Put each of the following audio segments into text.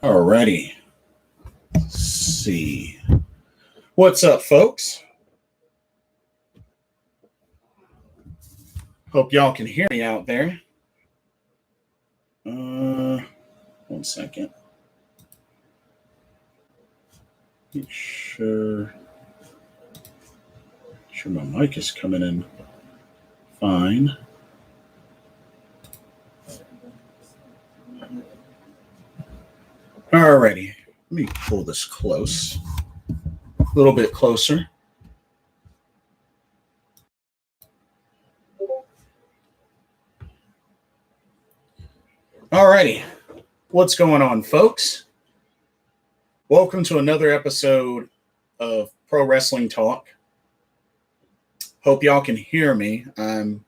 Alrighty. Let's see. What's up, folks? Hope y'all can hear me out there. 1 second. Make sure my mic is coming in fine. Alrighty, let me pull this close, a little bit closer. Alrighty, what's going on, folks? Welcome to another episode of Pro Wrestling Talk. Hope y'all can hear me. I'm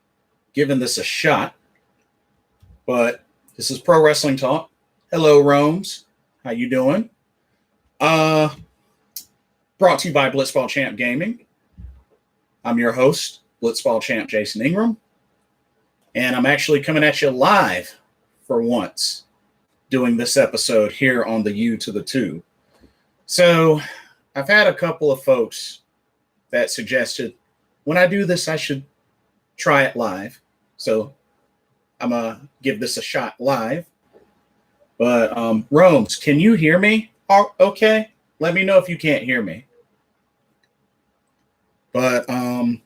giving this a shot, but this is Pro Wrestling Talk. Hello, Rome's. How you doing? Brought to you by Blitzball Champ Gaming. I'm your host, Blitzball Champ Jason Ingram, and I'm actually coming at you live for once, doing this episode here on the U to the Tube. So I've had a couple of folks that suggested when I do this, I should try it live. So I'm going to give this a shot live. But Rome's, can you hear me? Okay. Let me know if you can't hear me. But going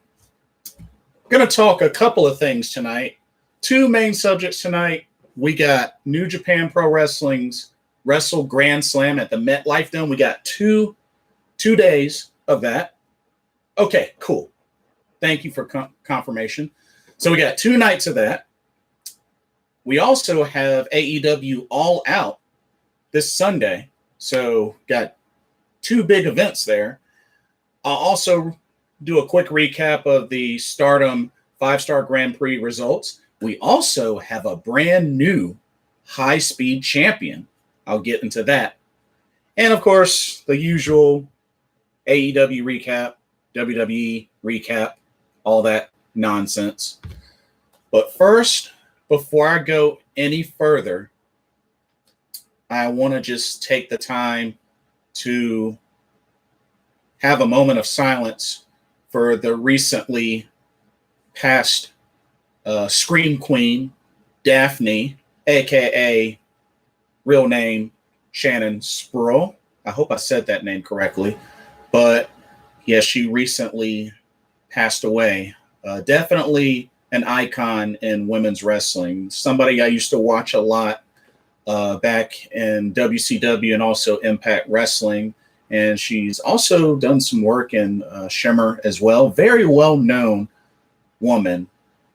to talk a couple of things tonight. Two main subjects tonight. We got New Japan Pro Wrestling's Wrestle Grand Slam at the MetLife Dome. We got two days of that. Okay, cool. Thank you for confirmation. So we got 2 nights of that. We also have AEW All Out this Sunday. So got 2 big events there. I'll also do a quick recap of the Stardom 5-star Grand Prix results. We also have a brand new high-speed champion. I'll get into that. And, of course, the usual AEW recap, WWE recap, all that nonsense. But first, before I go any further, I want to just take the time to have a moment of silence for the recently passed Scream Queen, Daphne, a.k.a. real name Shannon Spruill. I hope I said that name correctly. But, yeah, she recently passed away. Definitely an icon in women's wrestling. Somebody I used to watch a lot back in WCW and also Impact Wrestling. And she's also done some work in Shimmer as well. Very well-known woman.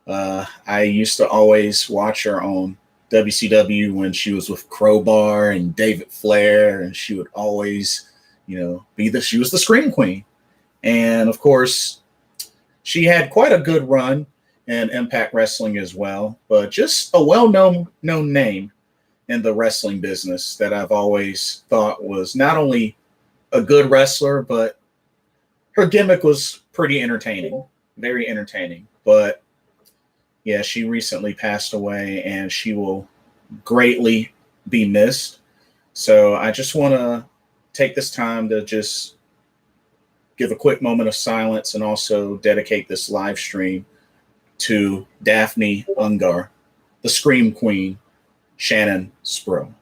I used to always watch her on WCW when she was with Crowbar and David Flair. And she would always, she was the Scream Queen. And, of course, she had quite a good run in Impact Wrestling as well, but just a well-known name in the wrestling business that I've always thought was not only a good wrestler, but her gimmick was pretty entertaining, very entertaining. But yeah, she recently passed away and she will greatly be missed. So I just want to take this time to just give a quick moment of silence and also dedicate this live stream to Daphne Ungar, the Scream Queen, Shannon Spruill.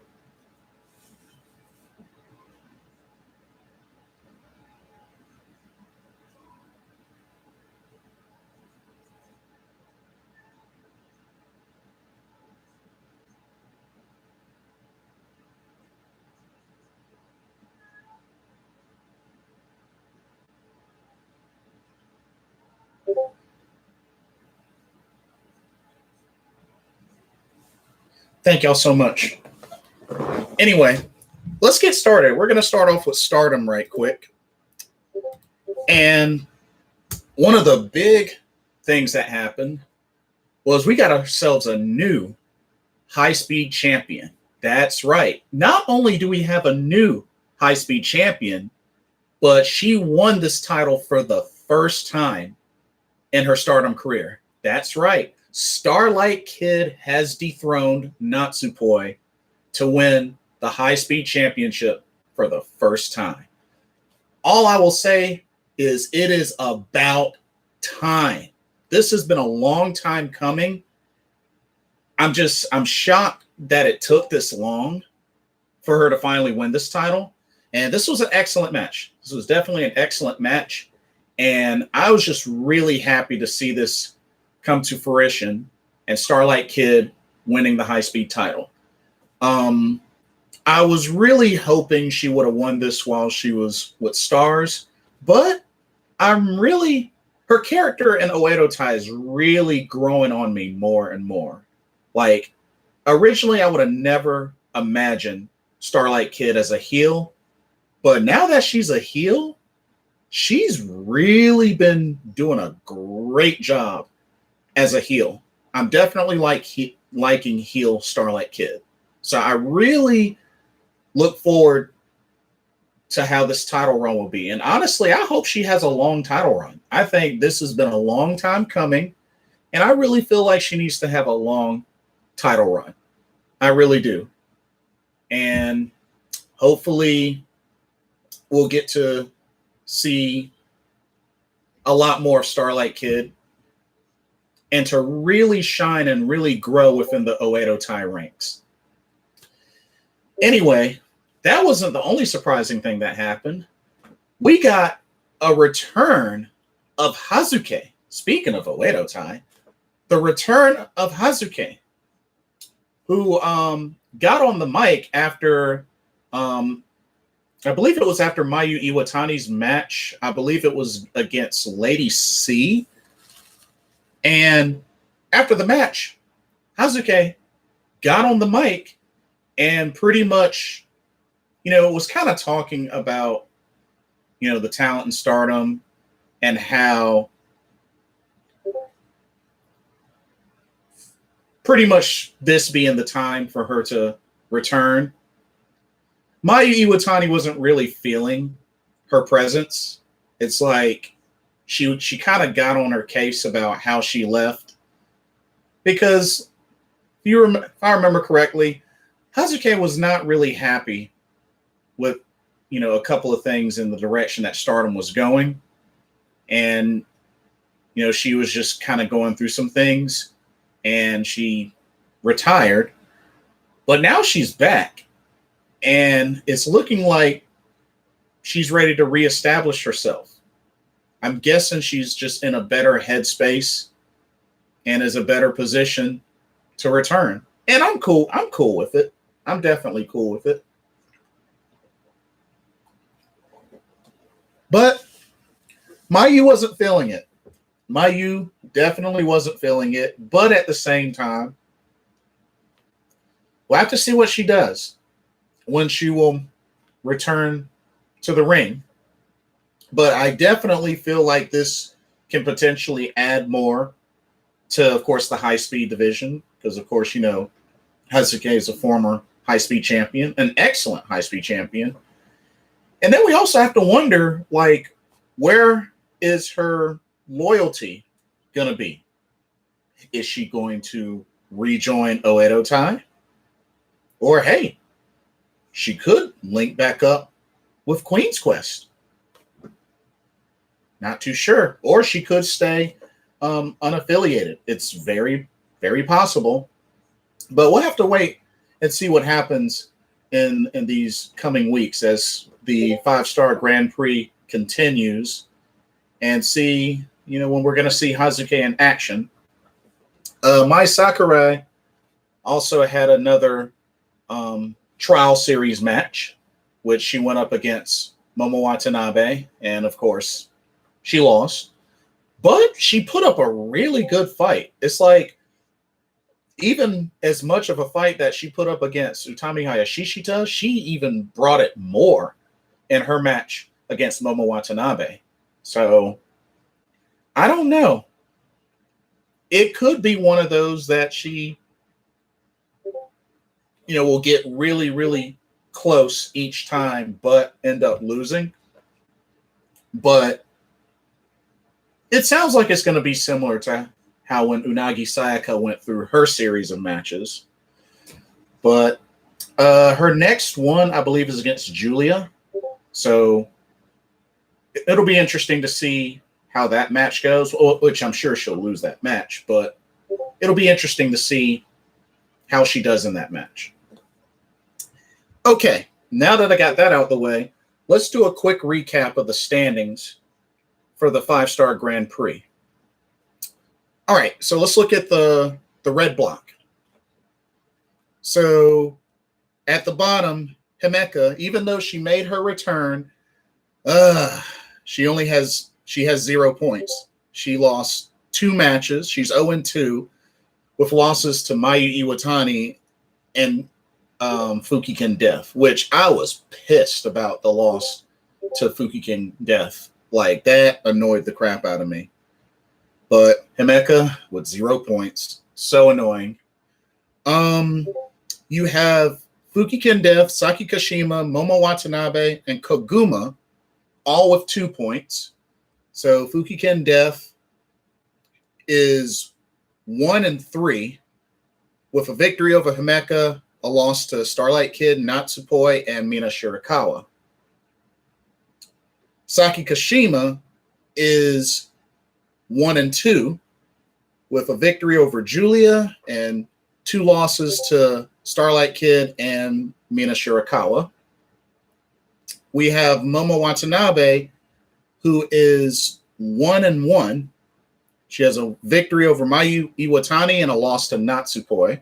Thank y'all so much. Anyway, let's get started. We're going to start off with Stardom right quick. And one of the big things that happened was we got ourselves a new high-speed champion. That's right. Not only do we have a new high-speed champion, but she won this title for the first time in her Stardom career. That's right. Starlight Kid has dethroned Natsupoi to win the high-speed championship for the first time. All I will say is it is about time. This has been a long time coming. I'm shocked that it took this long for her to finally win this title. And this was an excellent match. This was definitely an excellent match. And I was just really happy to see this come to fruition and Starlight Kid winning the high-speed title. I was really hoping she would have won this while she was with Stars, but her character in Oedo Tai is really growing on me more and more. Like, originally I would have never imagined Starlight Kid as a heel, but now that she's a heel, she's really been doing a great job as a heel. I'm definitely liking heel Starlight Kid. So I really look forward to how this title run will be. And honestly, I hope she has a long title run. I think this has been a long time coming, and I really feel like she needs to have a long title run. I really do. And hopefully we'll get to see a lot more of Starlight Kid and to really shine and really grow within the Oedo Tai ranks. Anyway, that wasn't the only surprising thing that happened. We got a return of Hazuki. Speaking of Oedo Tai, the return of Hazuki, who got on the mic after, I believe it was after Mayu Iwatani's match. I believe it was against Lady C. And after the match, Hazuki got on the mic and pretty much, was kind of talking about, the talent in Stardom and how pretty much this being the time for her to return. Mayu Iwatani wasn't really feeling her presence. It's like she kind of got on her case about how she left. Because if I remember correctly, Hazuki was not really happy with, a couple of things in the direction that Stardom was going. And, she was just kind of going through some things and she retired. But now she's back. And it's looking like she's ready to reestablish herself. I'm guessing she's just in a better headspace and is a better position to return. And I'm cool. I'm cool with it. I'm definitely cool with it. But Mayu wasn't feeling it. Mayu definitely wasn't feeling it. But at the same time, we'll have to see what she does when she will return to the ring. But I definitely feel like this can potentially add more to, of course, the high-speed division. Because, of course, Hazuki is a former high-speed champion, an excellent high-speed champion. And then we also have to wonder, where is her loyalty going to be? Is she going to rejoin Oedo Tai? Or, hey, she could link back up with Queen's Quest. Not too sure. Or she could stay unaffiliated. It's very, very possible. But we'll have to wait and see what happens in these coming weeks as the 5-Star Grand Prix continues and see, when we're going to see Hazuki in action. Mai Sakurai also had another trial series match, which she went up against Momo Watanabe, and of course, she lost. But she put up a really good fight. It's like, even as much of a fight that she put up against Utami Hayashishita, she even brought it more in her match against Momo Watanabe. So, I don't know. It could be one of those that she, will get really, really close each time, but end up losing. But it sounds like it's going to be similar to how when Unagi Sayaka went through her series of matches. But Her next one, I believe, is against Julia. So it'll be interesting to see how that match goes, which I'm sure she'll lose that match, but it'll be interesting to see how she does in that match. Okay, now that I got that out of the way, let's do a quick recap of the standings for the 5-star Grand Prix. All right, so let's look at the red block. So at the bottom, Himeka, even though she made her return, she has 0 points. She lost 2 matches. She's 0-2 with losses to Mayu Iwatani and Fukigen Death, which I was pissed about the loss to Fukigen Death. Like, that annoyed the crap out of me. But Himeka with 0 points. So annoying. You have Fukigen Death, Saki Kashima, Momo Watanabe, and Koguma, all with 2 points. So Fukigen Death is 1-3 with a victory over Himeka, a loss to Starlight Kid, Natsupoi, and Mina Shirakawa. Saki Kashima is 1-2 with a victory over Julia and 2 losses to Starlight Kid and Mina Shirakawa. We have Momo Watanabe, who is 1-1. She has a victory over Mayu Iwatani and a loss to Natsupoi.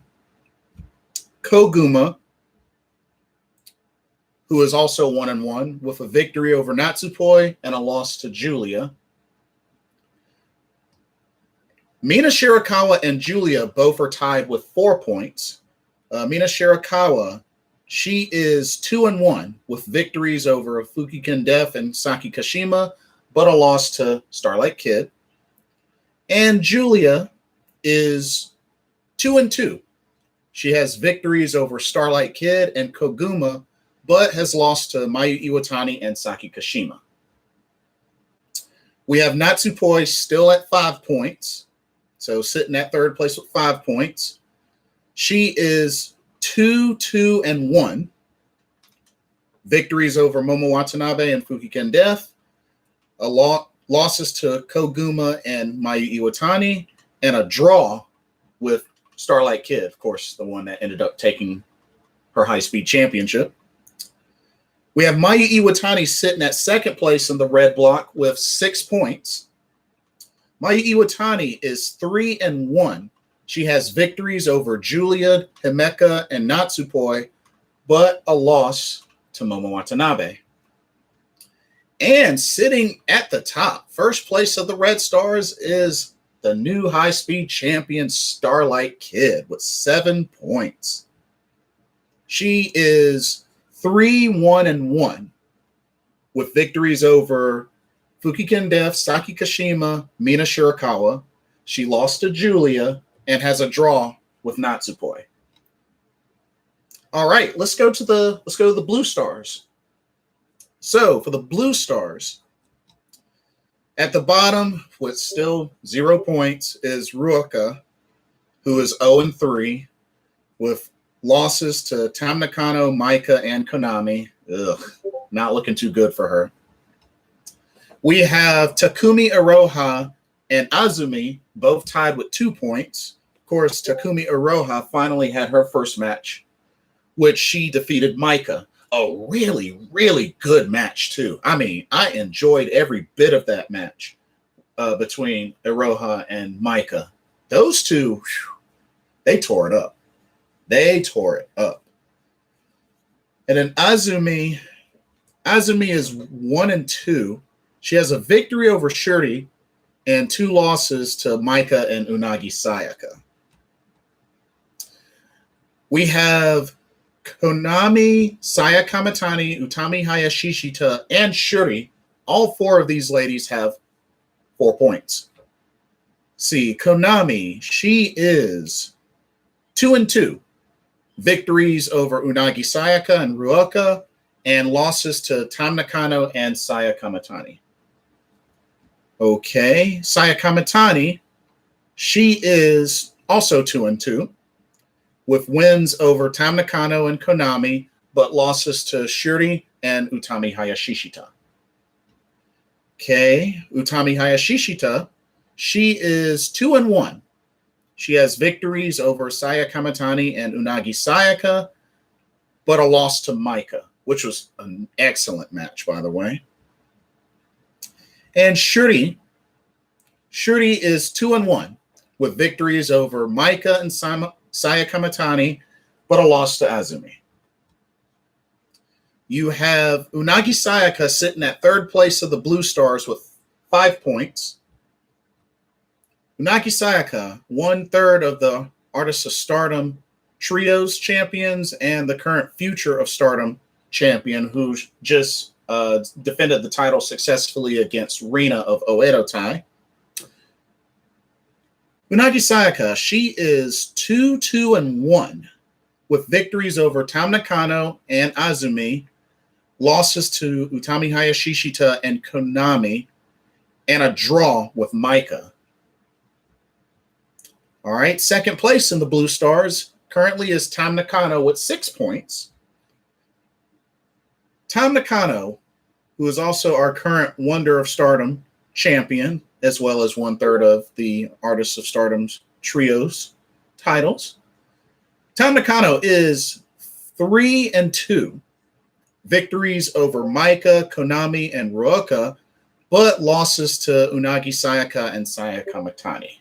Koguma, who is also 1-1 with a victory over Natsupoi and a loss to Julia. Mina Shirakawa and Julia both are tied with 4 points. Mina Shirakawa, she is 2-1 with victories over Fukigen Death and Saki Kashima, but a loss to Starlight Kid. And Julia is 2-2. She has victories over Starlight Kid and Koguma, but has lost to Mayu Iwatani and Saki Kashima. We have Natsupoi still at 5 points, so sitting at 3rd place with 5 points. She is 2-1. Victories over Momo Watanabe and Fukigen Death, losses to Koguma and Mayu Iwatani, and a draw with Starlight Kid, of course, the one that ended up taking her high-speed championship. We have Mayu Iwatani sitting at 2nd place in the red block with 6 points. Mayu Iwatani is 3-1. She has victories over Julia, Himeka, and Natsupoi, but a loss to Momo Watanabe. And sitting at the top, 1st place of the Red Stars, is the new high-speed champion Starlight Kid with 7 points. She is 3-1-1 with victories over Fukigen Death, Saki Kashima, Mina Shirakawa. She lost to Julia and has a draw with Natsupoi. All right, let's go to the Blue Stars. So for the Blue Stars, at the bottom with still 0 points is Ruaka, who is 0-3 with losses to Tam Nakano, Maika, and Konami. Ugh, not looking too good for her. We have Takumi Iroha and Azumi, both tied with 2 points. Of course, Takumi Iroha finally had her first match, which she defeated Maika. A really, really good match, too. I mean, I enjoyed every bit of that match between Iroha and Maika. Those two, whew, they tore it up. They tore it up. And then Azumi is 1-2. She has a victory over Shuri and 2 losses to Maika and Unagi Sayaka. We have Konami, Saya Kamitani, Utami Hayashishita, and Shuri. All 4 of these ladies have 4 points. See, Konami, she is 2-2. Victories over Unagi Sayaka and Ruaka, and losses to Tam Nakano and Saya Kamitani. Okay, Saya Kamitani, she is also 2-2. with wins over Tam Nakano and Konami, but losses to Shuri and Utami Hayashishita. Okay, Utami Hayashishita, she is 2-1. She has victories over Saya Kamitani and Unagi Sayaka, but a loss to Maika, which was an excellent match, by the way. And Shuri is 2-1 with victories over Maika and Saya Kamitani, but a loss to Azumi. You have Unagi Sayaka sitting at third place of the Blue Stars with 5 points. Unagi Sayaka, 1/3 of the Artists of Stardom Trios champions and the current Future of Stardom champion, who just defended the title successfully against Rina of Oedo Tai. Unagi Sayaka, she is 2-2-1 with victories over Tam Nakano and Azumi, losses to Utami Hayashishita and Konami, and a draw with Maika. All right, second place in the Blue Stars currently is Tam Nakano with 6 points. Tam Nakano, who is also our current Wonder of Stardom champion, as well as 1/3 of the Artists of Stardom's Trios titles. Tam Nakano is 3-2. Victories over Maika, Konami, and Ruoka, but losses to Unagi Sayaka and Saya Kamitani.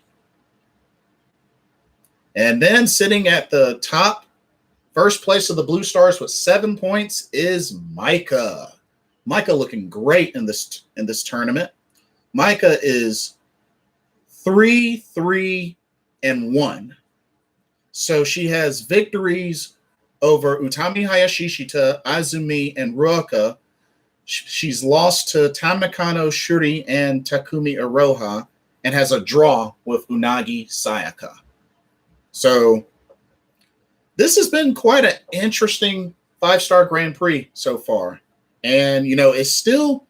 And then sitting at the top, first place of the Blue Stars with 7 points is Maika. Maika looking great in this tournament. Maika is 3-3-1. So she has victories over Utami Hayashishita, Azumi, and Ruoka. She's lost to Tam Nakano, Shuri, and Takumi Iroha, and has a draw with Unagi Sayaka. So this has been quite an interesting 5-star Grand Prix so far. And, it's still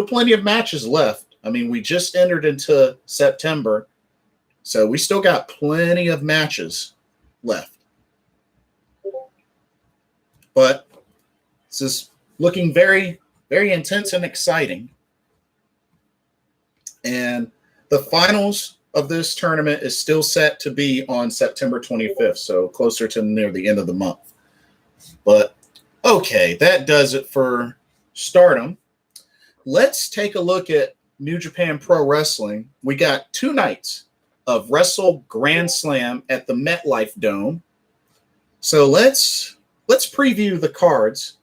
plenty of matches left. I mean, we just entered into September, so we still got plenty of matches left. But this is looking very, very intense and exciting. And the finals of this tournament is still set to be on September 25th, so closer to near the end of the month. But, okay, that does it for Stardom. Let's take a look at New Japan Pro Wrestling. We got 2 nights of Wrestle Grand Slam at the MetLife Dome. So let's preview the cards.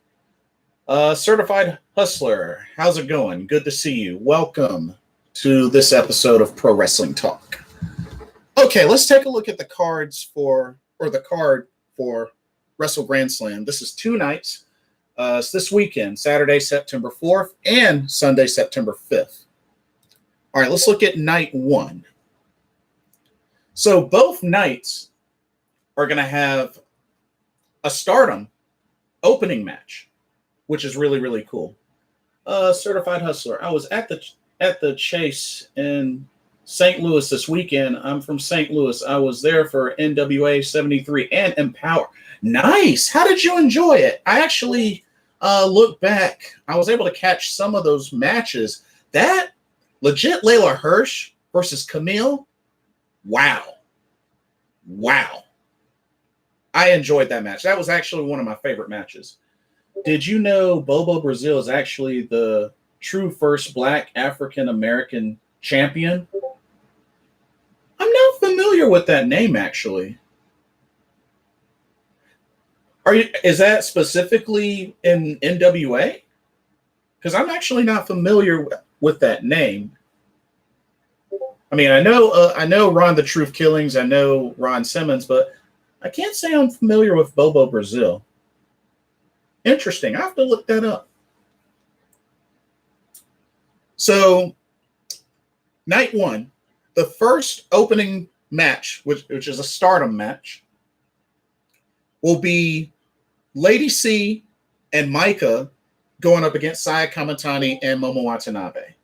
Certified Hustler, how's it going? Good to see you. Welcome to this episode of Pro Wrestling Talk. Okay, let's take a look at the card for Wrestle Grand Slam. This is 2 nights. It's this weekend, Saturday, September 4th, and Sunday, September 5th. All right, let's look at night 1. So both nights are going to have a Stardom opening match, which is really, really cool. Certified Hustler. I was at the Chase in St. Louis this weekend. I'm from St. Louis. I was there for NWA 73 and Empower. Nice. How did you enjoy it? I actually look back. I was able to catch some of those matches. That legit Layla Hirsch versus Camille. Wow. I enjoyed that match. That was actually one of my favorite matches. Did you know Bobo Brazil is actually the true first Black African-American champion? I'm not familiar with that name, actually. Is that specifically in NWA? Because I'm actually not familiar with that name. I mean, I know Ron the Truth Killings, I know Ron Simmons, but I can't say I'm familiar with Bobo Brazil. Interesting. I have to look that up. So, night 1, the first opening match, which is a Stardom match, will be Lady C and Maika going up against Saya Kamitani and Momo Watanabe.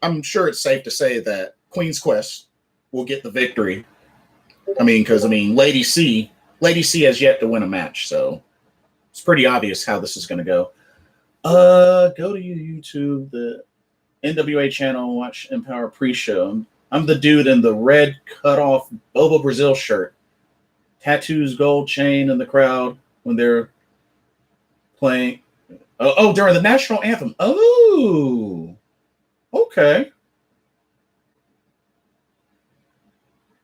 I'm sure it's safe to say that Queen's Quest will get the victory Lady C has yet to win a match, so it's pretty obvious how this is going to go. Go to YouTube, the NWA channel, watch Empower pre-show. I'm the dude in the red cut-off Bobo Brazil shirt. Tattoos, gold chain in the crowd when they're playing. During the national anthem. Oh, okay.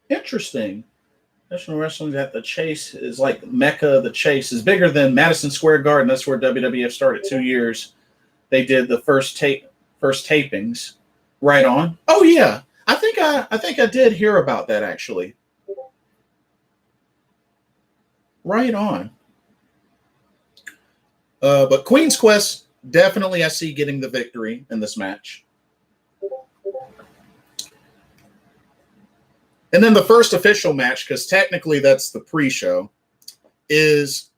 Interesting. National wrestling at the Chase is like Mecca. The Chase is bigger than Madison Square Garden. That's where WWF started 2 years. They did the first tapings. Right on. Oh yeah, I think I did hear about that actually. Right on. But Queen's Quest, definitely I see getting the victory in this match. And then the first official match, because technically that's the pre-show, is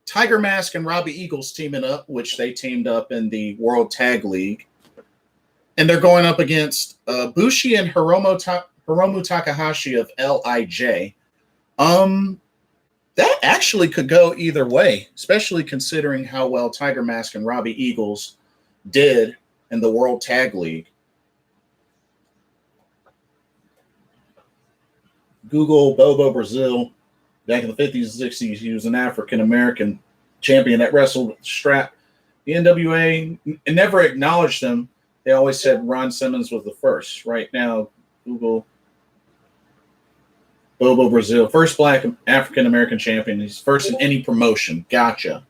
Tiger Mask and Robbie Eagles teaming up, which they teamed up in the World Tag League. And they're going up against Bushi and Hiromu Takahashi of LIJ. That actually could go either way, especially considering how well Tiger Mask and Robbie Eagles did in the World Tag League. Google Bobo Brazil. Back in the 50s and 60s, he was an African-American champion that wrestled strap. The NWA never acknowledged him. They always said Ron Simmons was the first. Right now, Google Bobo Brazil, first black African-American champion. He's first in any promotion. Gotcha.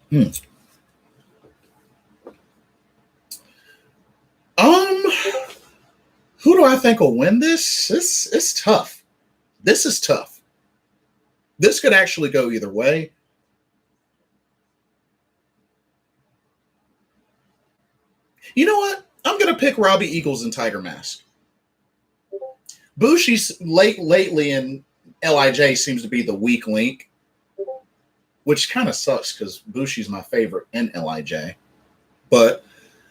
Who do I think will win this? It's tough. This is tough. This could actually go either way. You know what? I'm going to pick Robbie Eagles and Tiger Mask. Bushi's lately in LIJ seems to be the weak link, which kind of sucks because Bushi's my favorite in LIJ. But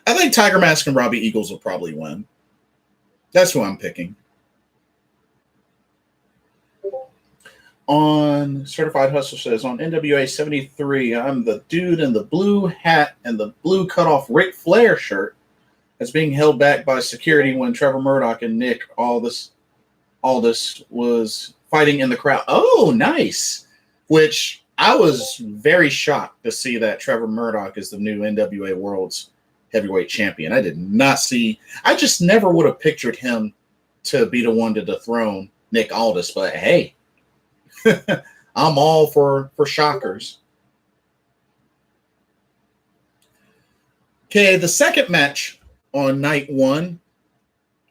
I think Tiger Mask and Robbie Eagles will probably win. That's who I'm picking. On Certified Hustle says, on NWA 73, I'm the dude in the blue hat and the blue cutoff Ric Flair shirt that's being held back by security when Trevor Murdoch and Nick Aldis was fighting in the crowd. Oh, nice. Which I was very shocked to see that Trevor Murdoch is the new NWA World's Heavyweight Champion. I did not see. I just never would have pictured him to be the one to dethrone Nick Aldis. But hey, I'm all for shockers. Okay, the second match on night one.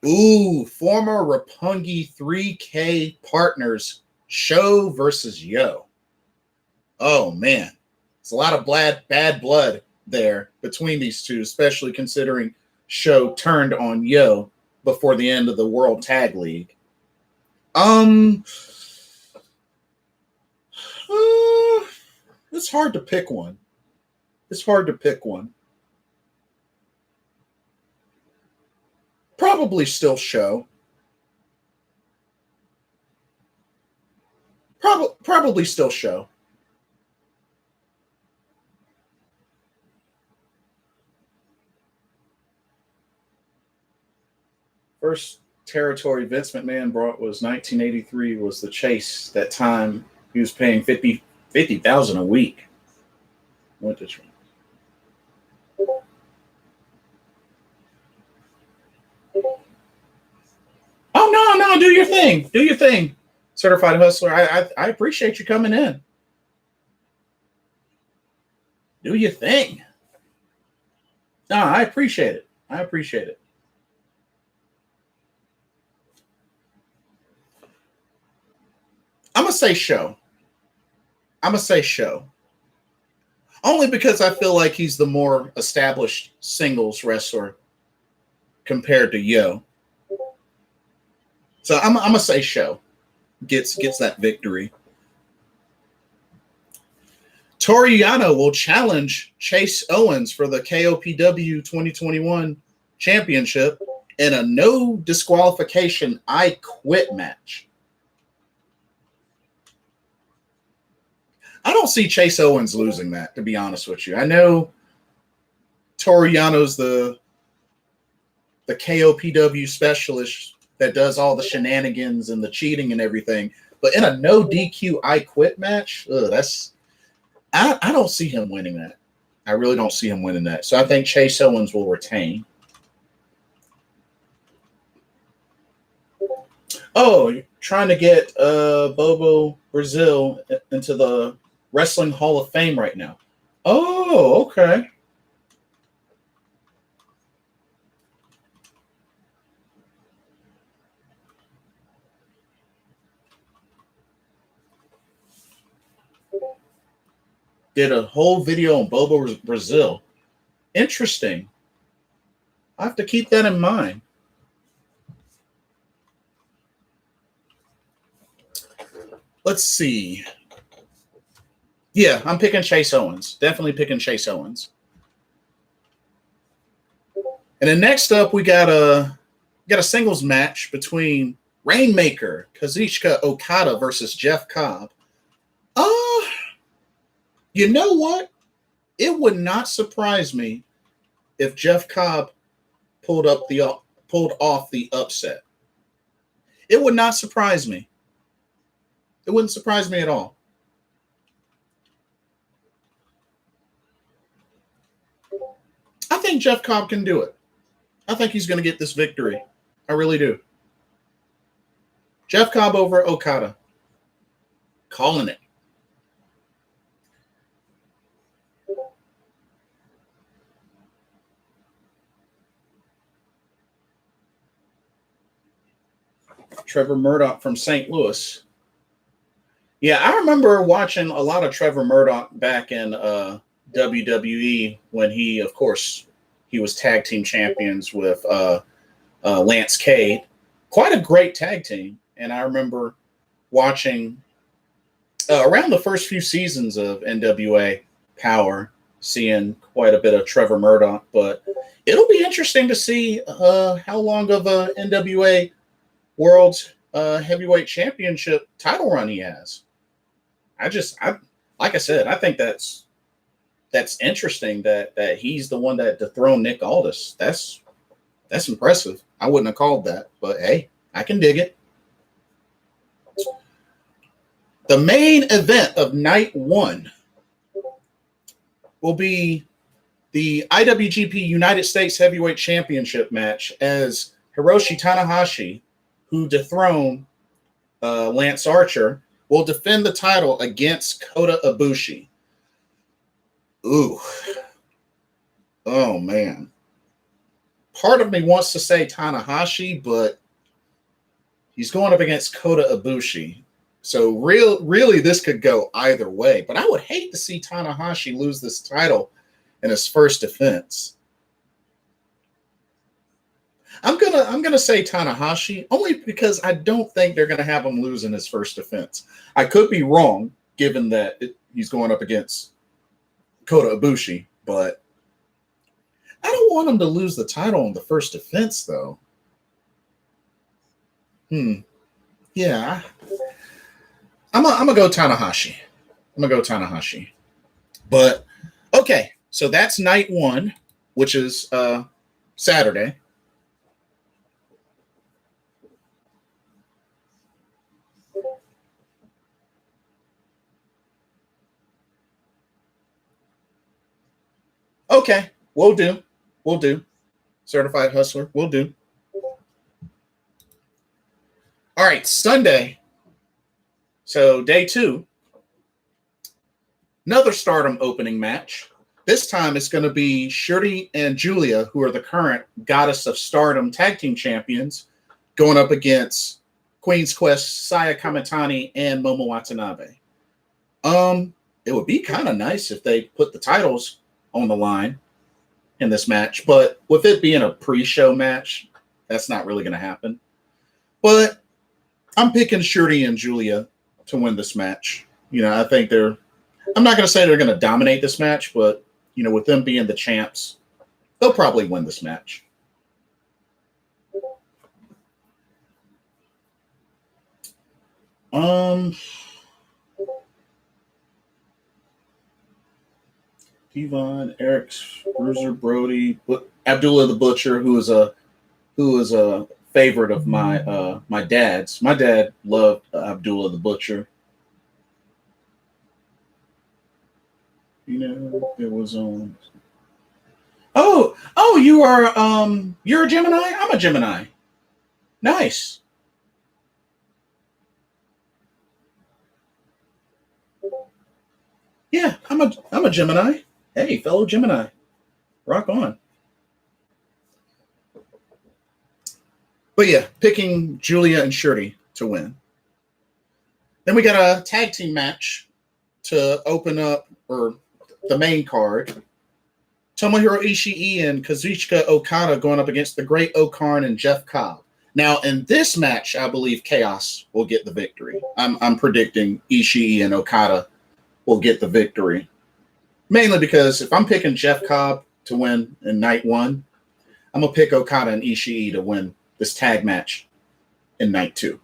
Ooh, former Roppongi 3K partners, Sho versus Yo. Oh man, it's a lot of bad blood there between these two, especially considering Sho turned on Yo before the end of the World Tag League. It's hard to pick one. Probably still Sho. Probably still Sho. First territory Vince McMahon brought was 1983 was the Chase. That time he was paying $50,000 a week. What did you? Oh no, do your thing. Certified Hustler. I appreciate you coming in. Do your thing. No, I appreciate it. I'm gonna say Sho. Only because I feel like he's the more established singles wrestler compared to Yo. So I'm gonna say Sho gets that victory. Toru Yano will challenge Chase Owens for the KOPW 2021 championship. in a no disqualification I quit match. I don't see Chase Owens losing that, to be honest with you. I know Toru Yano's the KOPW specialist that does all the shenanigans and the cheating and everything, but in a no DQ I quit match, I don't see him winning that. I really don't see him winning that. So I think Chase Owens will retain. Oh, you're trying to get Bobo Brazil into the Wrestling Hall of Fame right now. Oh, okay. Did a whole video on Bobo Brazil. Interesting. I have to keep that in mind. Let's see. Yeah, I'm picking Chase Owens. Definitely picking Chase Owens. And then next up, we got a singles match between Rainmaker, Kazeeshka Okada versus Jeff Cobb. You know what? It would not surprise me if Jeff Cobb pulled off the upset. It would not surprise me. It wouldn't surprise me at all. I think Jeff Cobb can do it. I think he's going to get this victory. I really do. Jeff Cobb over Okada. Calling it. Trevor Murdoch from St. Louis. Yeah, I remember watching a lot of Trevor Murdoch back in WWE when he was tag team champions with Lance Cade. Quite a great tag team. And I remember watching around the first few seasons of NWA Power, seeing quite a bit of Trevor Murdoch. But it'll be interesting to see how long of a NWA World's Heavyweight Championship title run he has. Like I said, I think that's interesting that he's the one that dethroned Nick Aldis. That's impressive. I wouldn't have called that, but hey, I can dig it. The main event of night one will be the IWGP United States Heavyweight Championship match as Hiroshi Tanahashi, who dethroned Lance Archer, will defend the title against Kota Ibushi. Ooh. Oh, man. Part of me wants to say Tanahashi, but he's going up against Kota Ibushi. So really, this could go either way. But I would hate to see Tanahashi lose this title in his first defense. I'm gonna say Tanahashi only because I don't think they're gonna have him lose in his first defense. I could be wrong, given that he's going up against Kota Ibushi, but I don't want him to lose the title in the first defense, though. Yeah, I'm gonna go Tanahashi. But okay, so that's night one, which is Saturday. Okay, we'll do. Certified Hustler, we'll do. All right, Sunday. So day 2. Another Stardom opening match. This time it's going to be Shuri and Julia, who are the current Goddess of Stardom tag team champions, going up against Queen's Quest, Saya Kamitani, and Momo Watanabe. It would be kind of nice if they put the titles on the line in this match, but with it being a pre-show match, that's not really going to happen. But I'm picking Shuri and Julia to win this match. I think I'm not going to say they're going to dominate this match, but with them being the champs, they'll probably win this match. Um, Devon, Eric, Bruiser, Brody, Abdullah the Butcher, who is a favorite of my dad's. My dad loved Abdullah the Butcher. You know, it was Oh, you're a Gemini? I'm a Gemini. Nice. Yeah, I'm a Gemini. Hey, fellow Gemini. Rock on. But yeah, picking Julia and Shirley to win. Then we got a tag team match to open up, or the main card. Tomohiro Ishii and Kazuchika Okada going up against the Great O-Khan and Jeff Cobb. Now, in this match, I believe Chaos will get the victory. I'm predicting Ishii and Okada will get the victory. Mainly because if I'm picking Jeff Cobb to win in night one, I'm going to pick Okada and Ishii to win this tag match in night two.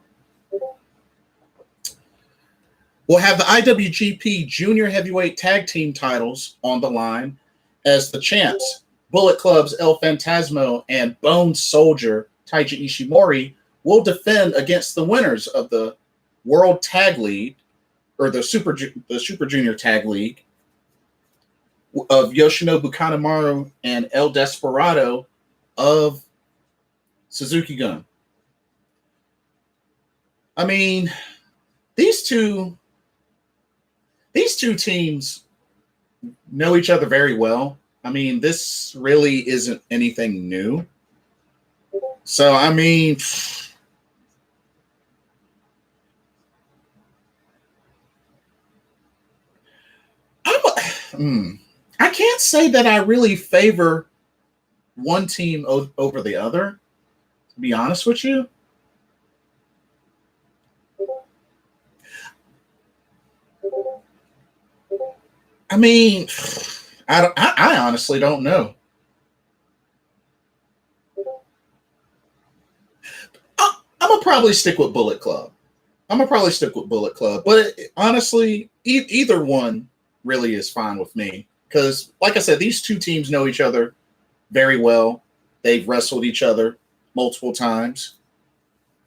We'll have the IWGP Junior Heavyweight Tag Team titles on the line as the champs, Bullet Club's El Phantasmo and Bone Soldier Taiji Ishimori, will defend against the winners of the World Tag League, or the Super Junior Tag League, of Yoshinobu Kanemaru and El Desperado of Suzuki Gun. I mean, these two teams know each other very well. I mean, this really isn't anything new. So, I mean, I can't say that I really favor one team over the other, to be honest with you. I mean, I honestly don't know. I'm going to probably stick with Bullet Club. But honestly, either one really is fine with me. Because, like I said, these two teams know each other very well. They've wrestled each other multiple times.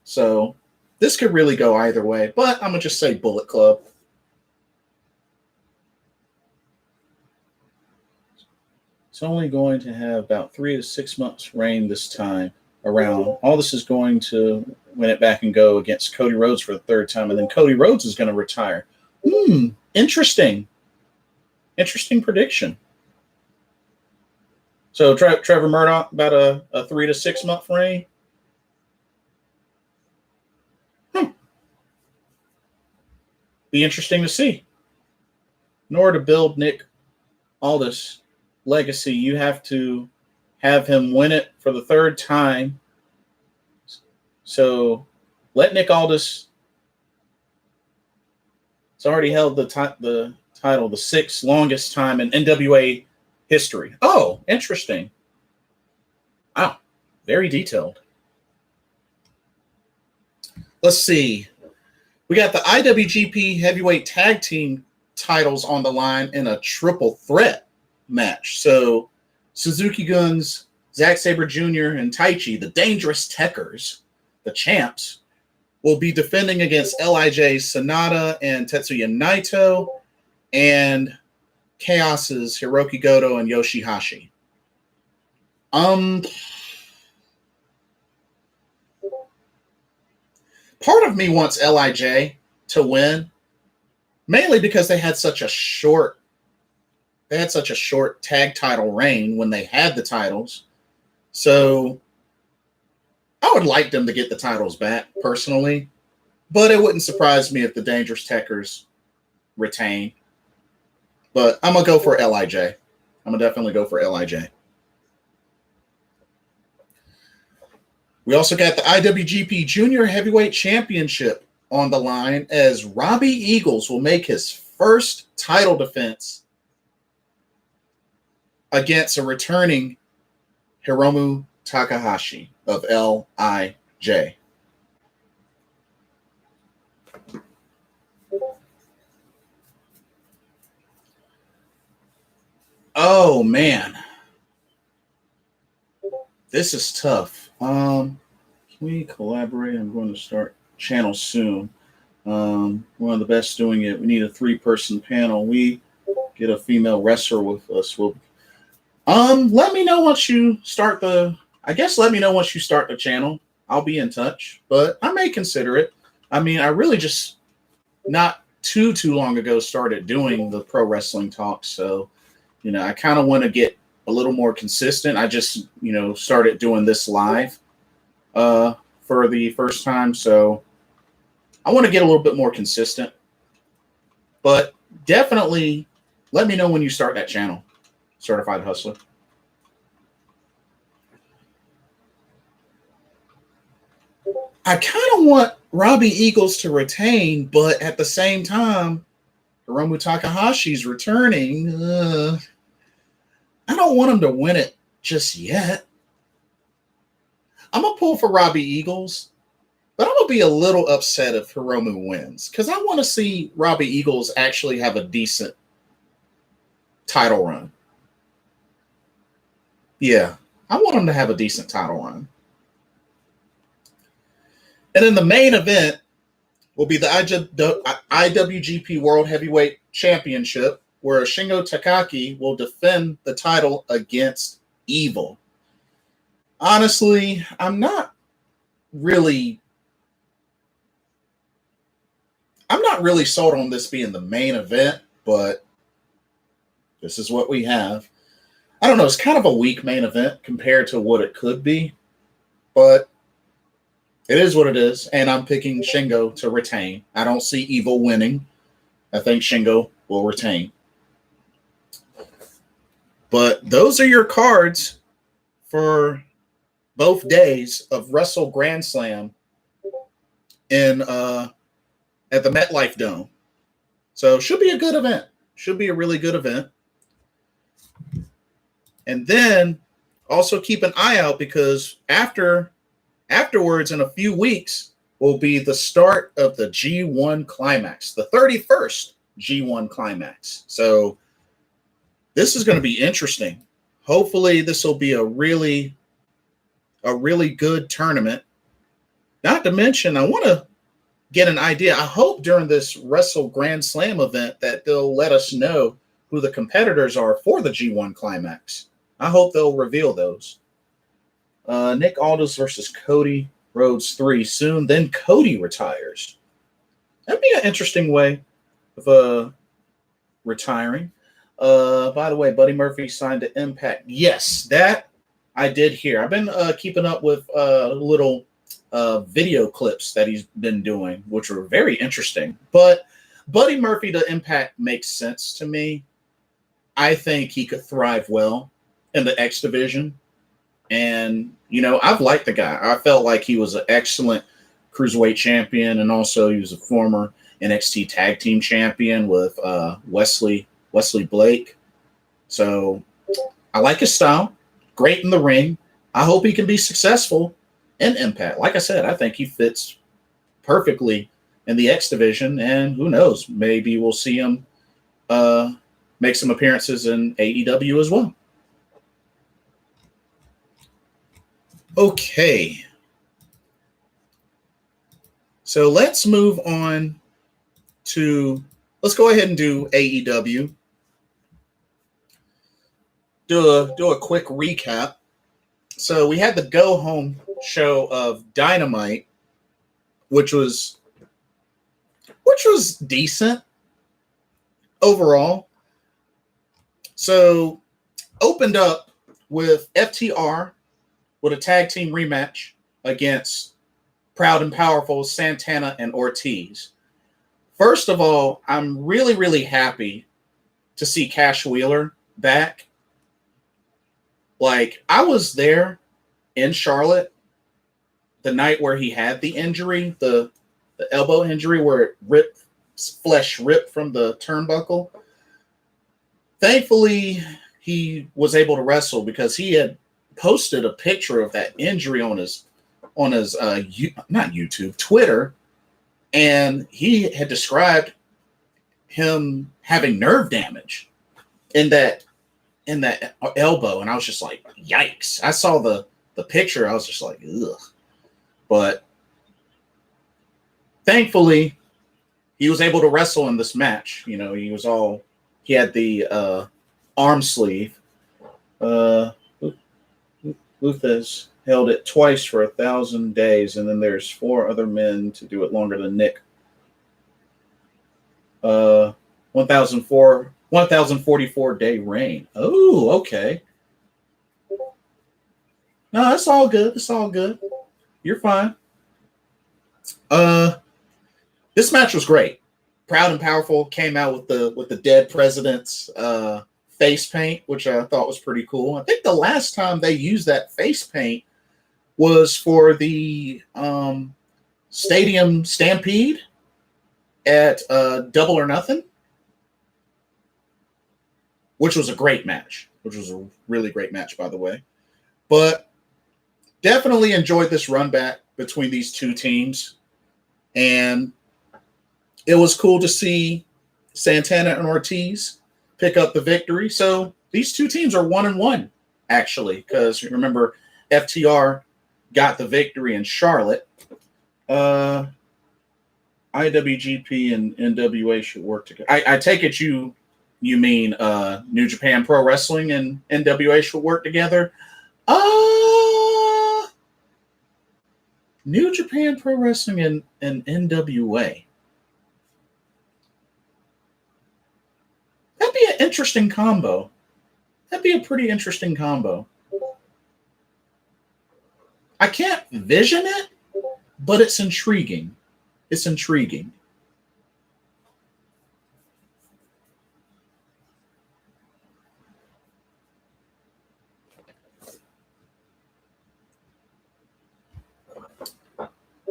So this could really go either way. But I'm going to just say Bullet Club. It's only going to have about 3 to 6 months reign this time around. All this is going to win it back and go against Cody Rhodes for the third time, and then Cody Rhodes is going to retire. Interesting. Interesting prediction. So Trevor Murdoch, about a 3 to 6 month reign. Be interesting to see. In order to build Nick Aldis' legacy, you have to have him win it for the third time. So let Nick Aldis. It's already held the title the sixth longest time in NWA history. Oh, interesting. Wow, very detailed. Let's see. We got the IWGP Heavyweight Tag Team titles on the line in a triple threat match. So Suzuki Guns, Zack Sabre Jr., and Taichi, the Dangerous Techers, the champs, will be defending against LIJ Sanada and Tetsuya Naito, and Chaos's Hiroki Goto and Yoshihashi. Part of me wants LIJ to win, mainly because they had such a short tag title reign when they had the titles. So I would like them to get the titles back personally, but it wouldn't surprise me if the Dangerous Techers retain. But I'm going to go for LIJ. I'm going to definitely go for LIJ. We also got the IWGP Junior Heavyweight Championship on the line as Robbie Eagles will make his first title defense against a returning Hiromu Takahashi of LIJ. Oh man, this is tough. Can we collaborate? I'm going to start channel soon. One of the best doing it. We need a 3-person panel. We get a female wrestler with us. We'll let me know once you start the. I guess let me know once you start the channel. I'll be in touch, but I may consider it. I mean, I really just not too long ago started doing the pro wrestling talk, so I kind of want to get a little more consistent. I just started doing this live for the first time, so I want to get a little bit more consistent. But definitely let me know when you start that channel, Certified Hustler. I kind of want Robbie Eagles to retain, but at the same time, Hiromu Takahashi's returning. I don't want him to win it just yet. I'm going to pull for Robbie Eagles, but I'm going to be a little upset if Hiromu wins because I want to see Robbie Eagles actually have a decent title run. Yeah, I want him to have a decent title run. And then the main event will be the IWGP World Heavyweight Championship, where Shingo Takagi will defend the title against Evil. Honestly, I'm not really sold on this being the main event, but this is what we have. I don't know, it's kind of a weak main event compared to what it could be, but it is what it is, and I'm picking Shingo to retain. I don't see Evil winning. I think Shingo will retain. But those are your cards for both days of Wrestle Grand Slam in at the MetLife Dome. So should be a good event. Should be a really good event. And then also keep an eye out because afterwards in a few weeks will be the start of the G1 Climax, the 31st G1 Climax. So this is going to be interesting. Hopefully this will be a really good tournament. Not to mention, I want to get an idea. I hope during this Wrestle Grand Slam event that they'll let us know who the competitors are for the G1 Climax. I hope they'll reveal those. Nick Aldis versus Cody Rhodes 3 soon. Then Cody retires. That'd be an interesting way of retiring. By the way, Buddy Murphy signed to Impact. Yes, that I did hear. I've been keeping up with little video clips that he's been doing, which were very interesting. But Buddy Murphy to Impact makes sense to me. I think he could thrive well in the X division. And, I've liked the guy. I felt like he was an excellent cruiserweight champion. And also he was a former NXT tag team champion with Wesley Blake. So I like his style. Great in the ring. I hope he can be successful in Impact. Like I said, I think he fits perfectly in the X division. And who knows, maybe we'll see him make some appearances in AEW as well. Okay. So let's move on to, let's go ahead and do AEW. Do a quick recap. So we had the go home show of Dynamite, which was decent overall. So opened up with FTR with a tag team rematch against Proud and Powerful, Santana, and Ortiz. First of all, I'm really, really happy to see Cash Wheeler back. Like, I was there in Charlotte the night where he had the injury, the elbow injury where flesh ripped from the turnbuckle. Thankfully, he was able to wrestle because he had posted a picture of that injury on his not YouTube, Twitter, and he had described him having nerve damage and that in that elbow, and I was just like, yikes. I saw the picture. I was just like, ugh. But thankfully, he was able to wrestle in this match. You know, he had the arm sleeve. Luthez held it twice for 1,000 days, and then there's 4 other men to do it longer than Nick. 1,044 day reign. Oh, okay. No, it's all good. It's all good. You're fine. This match was great. Proud and Powerful came out with the dead president's face paint, which I thought was pretty cool. I think the last time they used that face paint was for the Stadium Stampede at Double or Nothing, which was a great match, which was a really great match, by the way. But definitely enjoyed this run back between these two teams. And it was cool to see Santana and Ortiz pick up the victory. So these two teams are 1-1, actually, because remember, FTR got the victory in Charlotte. IWGP and NWA should work together. I take it you mean New Japan Pro Wrestling and NWA should work together? New Japan Pro Wrestling and NWA. That'd be an interesting combo. That'd be a pretty interesting combo. I can't vision it, but it's intriguing. It's intriguing.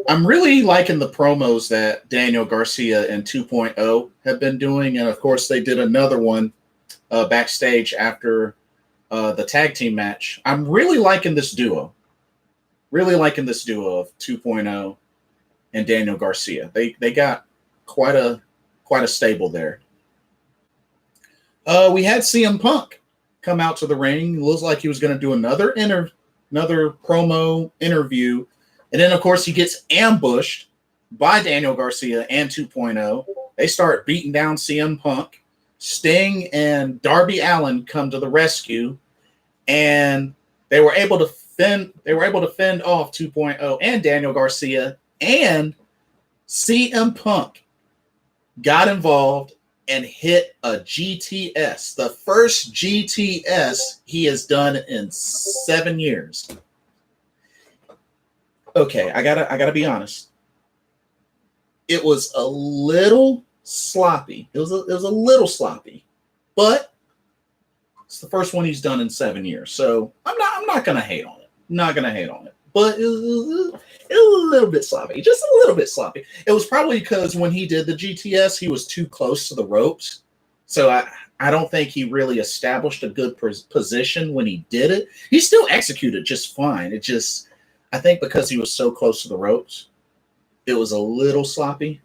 I'm really liking the promos that Daniel Garcia and 2.0 have been doing. And, of course, they did another one backstage after the tag team match. I'm really liking this duo. Really liking this duo of 2.0 and Daniel Garcia. They got quite a stable there. We had CM Punk come out to the ring. It looks like he was going to do another promo interview. And then, of course, he gets ambushed by Daniel Garcia and 2.0. They start beating down CM Punk. Sting and Darby Allen come to the rescue, and they were able to fend off 2.0 and Daniel Garcia. And CM Punk got involved and hit a GTS, the first GTS he has done in 7 years. Okay, I gotta be honest. It was a little sloppy. It was a little sloppy, but it's the first one he's done in 7 years. So I'm not gonna hate on it. Not gonna hate on it. But it was a little bit sloppy, just a little bit sloppy. It was probably because when he did the GTS, he was too close to the ropes. So I don't think he really established a good position when he did it. He still executed just fine. It just, I think because he was so close to the ropes, it was a little sloppy.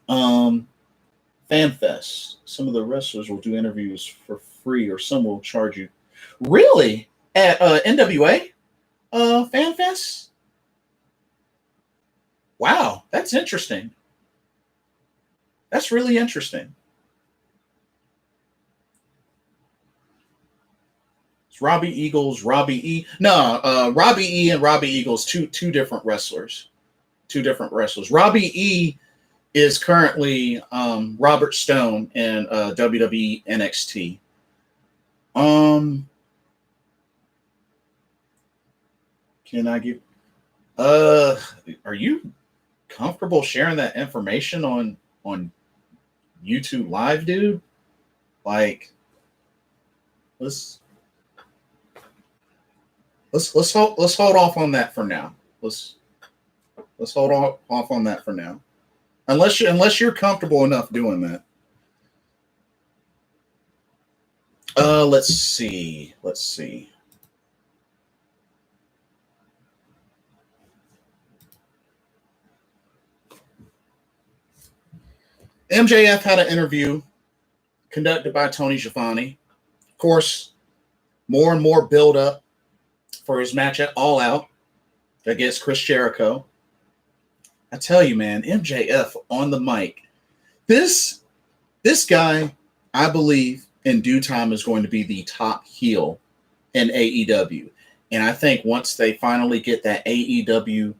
FanFest. Some of the wrestlers will do interviews for free, or some will charge you. Really? At NWA? FanFest? Wow, that's interesting. That's really interesting. It's Robbie Eagles, Robbie E. No, Robbie E and Robbie Eagles, two different wrestlers. Two different wrestlers. Robbie E is currently Robert Stone in WWE NXT. Can I give? Are you comfortable sharing that information on YouTube Live, dude? Like, let's hold off on that for now. Let's hold off on that for now, unless you're comfortable enough doing that. Let's see. MJF had an interview conducted by Tony Schiavone. Of course, more and more build up for his match at All Out against Chris Jericho. I tell you, man, MJF on the mic. This guy, I believe, in due time is going to be the top heel in AEW. And I think once they finally get that AEW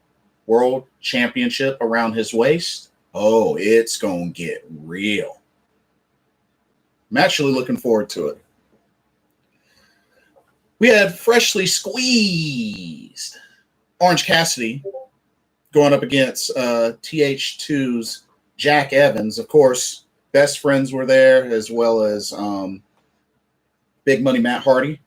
World Championship around his waist, oh, it's going to get real. I'm actually looking forward to it. We had freshly squeezed Orange Cassidy going up against TH2's Jack Evans. Of course, best friends were there, as well as Big Money Matt Hardy.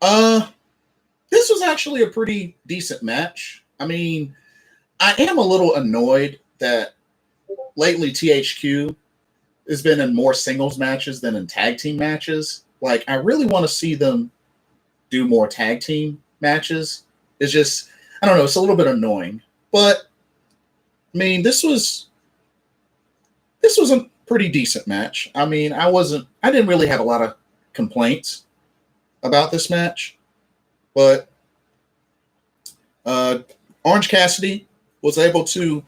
This was actually a pretty decent match. I mean, I am a little annoyed that lately THQ has been in more singles matches than in tag team matches. Like, I really want to see them do more tag team matches. It's just, I don't know, it's a little bit annoying. But, I mean, this was a pretty decent match. I mean, I didn't really have a lot of complaints about this match. But Orange Cassidy was able to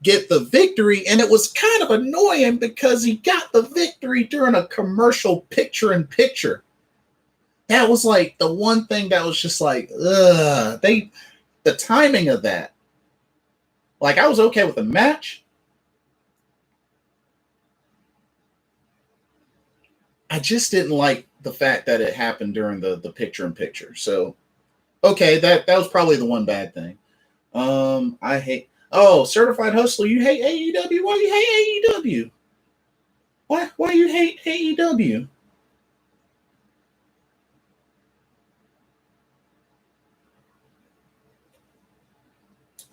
get the victory, and it was kind of annoying because he got the victory during a commercial picture-in-picture. That was like the one thing that was just like, the timing of that. Like, I was okay with the match. I just didn't like the fact that it happened during the picture-in-picture. So, okay, that was probably the one bad thing. I hate... Oh, Certified Hustler, you hate AEW? Why you hate AEW? Why you hate AEW?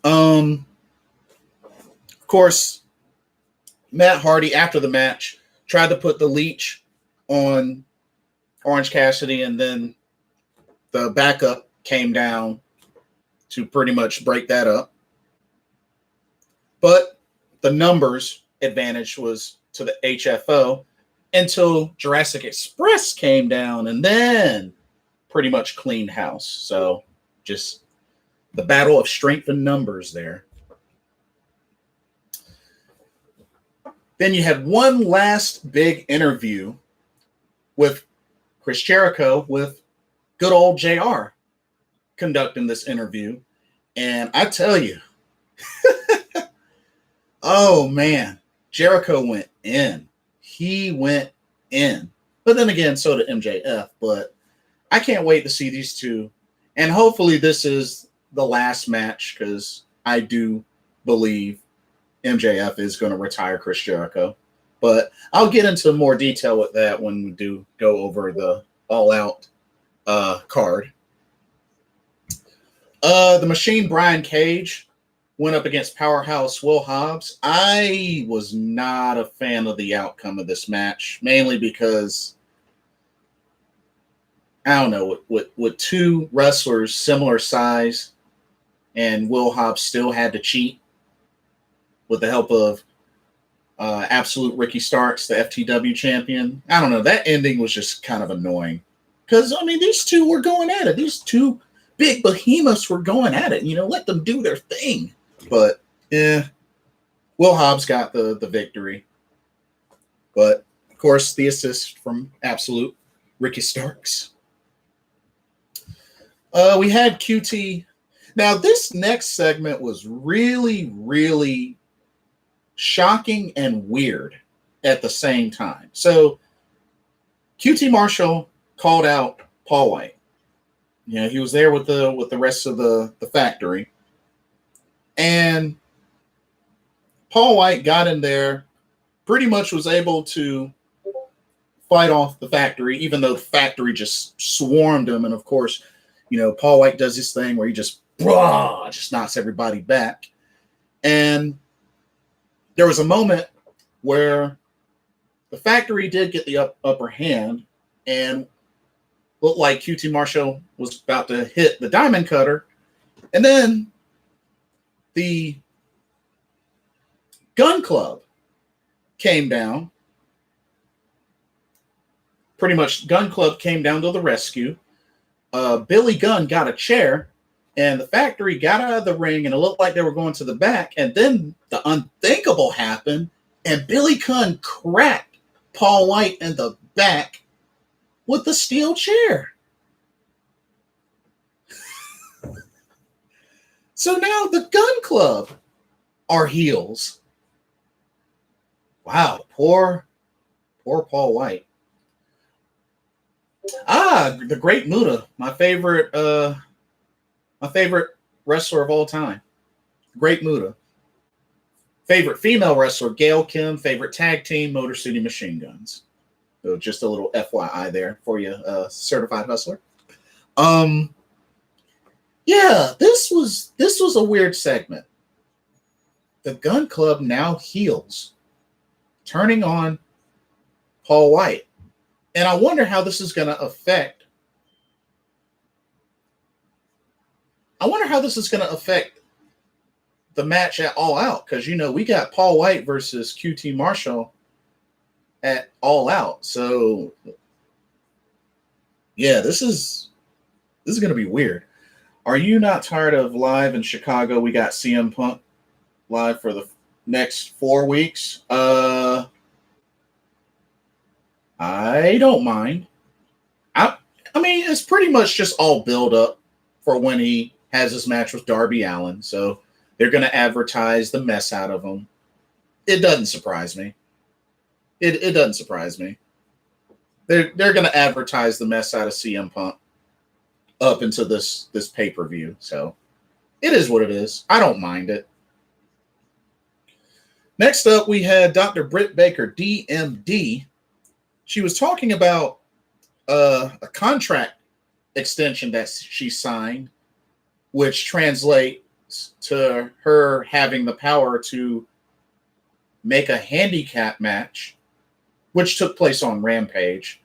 Of course, Matt Hardy, after the match, tried to put the leech on Orange Cassidy, and then the backup came down to pretty much break that up. But the numbers advantage was to the HFO until Jurassic Express came down and then pretty much cleaned house. So just the battle of strength and numbers there. Then you had one last big interview with Chris Jericho with good old JR conducting this interview. And I tell you, oh man, Jericho went in. He went in. But then again, so did MJF. But I can't wait to see these two. And hopefully this is the last match, because I do believe MJF is going to retire Chris Jericho. But I'll get into more detail with that when we do go over the All Out card. The Machine Brian Cage went up against Powerhouse Will Hobbs. I was not a fan of the outcome of this match, mainly because, I don't know, with two wrestlers similar size, and Will Hobbs still had to cheat with the help of Absolute Ricky Starks, the FTW champion. I don't know. That ending was just kind of annoying. Because, I mean, these two were going at it. These two big behemoths were going at it. You know, let them do their thing. But, yeah, Will Hobbs got the victory. But, of course, the assist from Absolute Ricky Starks. We had QT. Now, this next segment was really, really shocking and weird at the same time. So, QT Marshall called out Paul White. You know, he was there with the rest of the factory. And Paul White got in there, pretty much was able to fight off the factory, even though the factory just swarmed him. And of course, you know, Paul White does this thing where he just knocks everybody back. And there was a moment where the factory did get the upper hand and looked like QT Marshall was about to hit the diamond cutter. And then the Gun Club came down pretty much Gun Club came down to the rescue. Billy Gunn got a chair, and the Factory got out of the ring, and it looked like they were going to the back. And then the unthinkable happened, and Billy Gunn cracked Paul White in the back with the steel chair. So now the Gun Club are heels. Wow, poor Paul White. The Great Muta, my favorite wrestler of all time. Great Muta. Favorite female wrestler, Gail Kim. Favorite tag team, Motor City Machine Guns. So just a little FYI there for you, certified hustler. Yeah, this was a weird segment. The Gun Club now heels, turning on Paul White. And I wonder how this is going to affect. The match at All Out, because we got Paul White versus QT Marshall at All Out. So yeah, this is going to be weird. Are you not tired of live in Chicago? We got CM Punk live for the next 4 weeks. I don't mind. I mean, it's pretty much just all build up for when he has his match with Darby Allen. So they're going to advertise the mess out of him. It doesn't surprise me. It doesn't surprise me. They're going to advertise the mess out of CM Punk up into this pay-per-view. So it is what it is. I don't mind it. Next up, we had Dr. Britt Baker, DMD. She was talking about a contract extension that she signed, which translates to her having the power to make a handicap match, which took place on Rampage.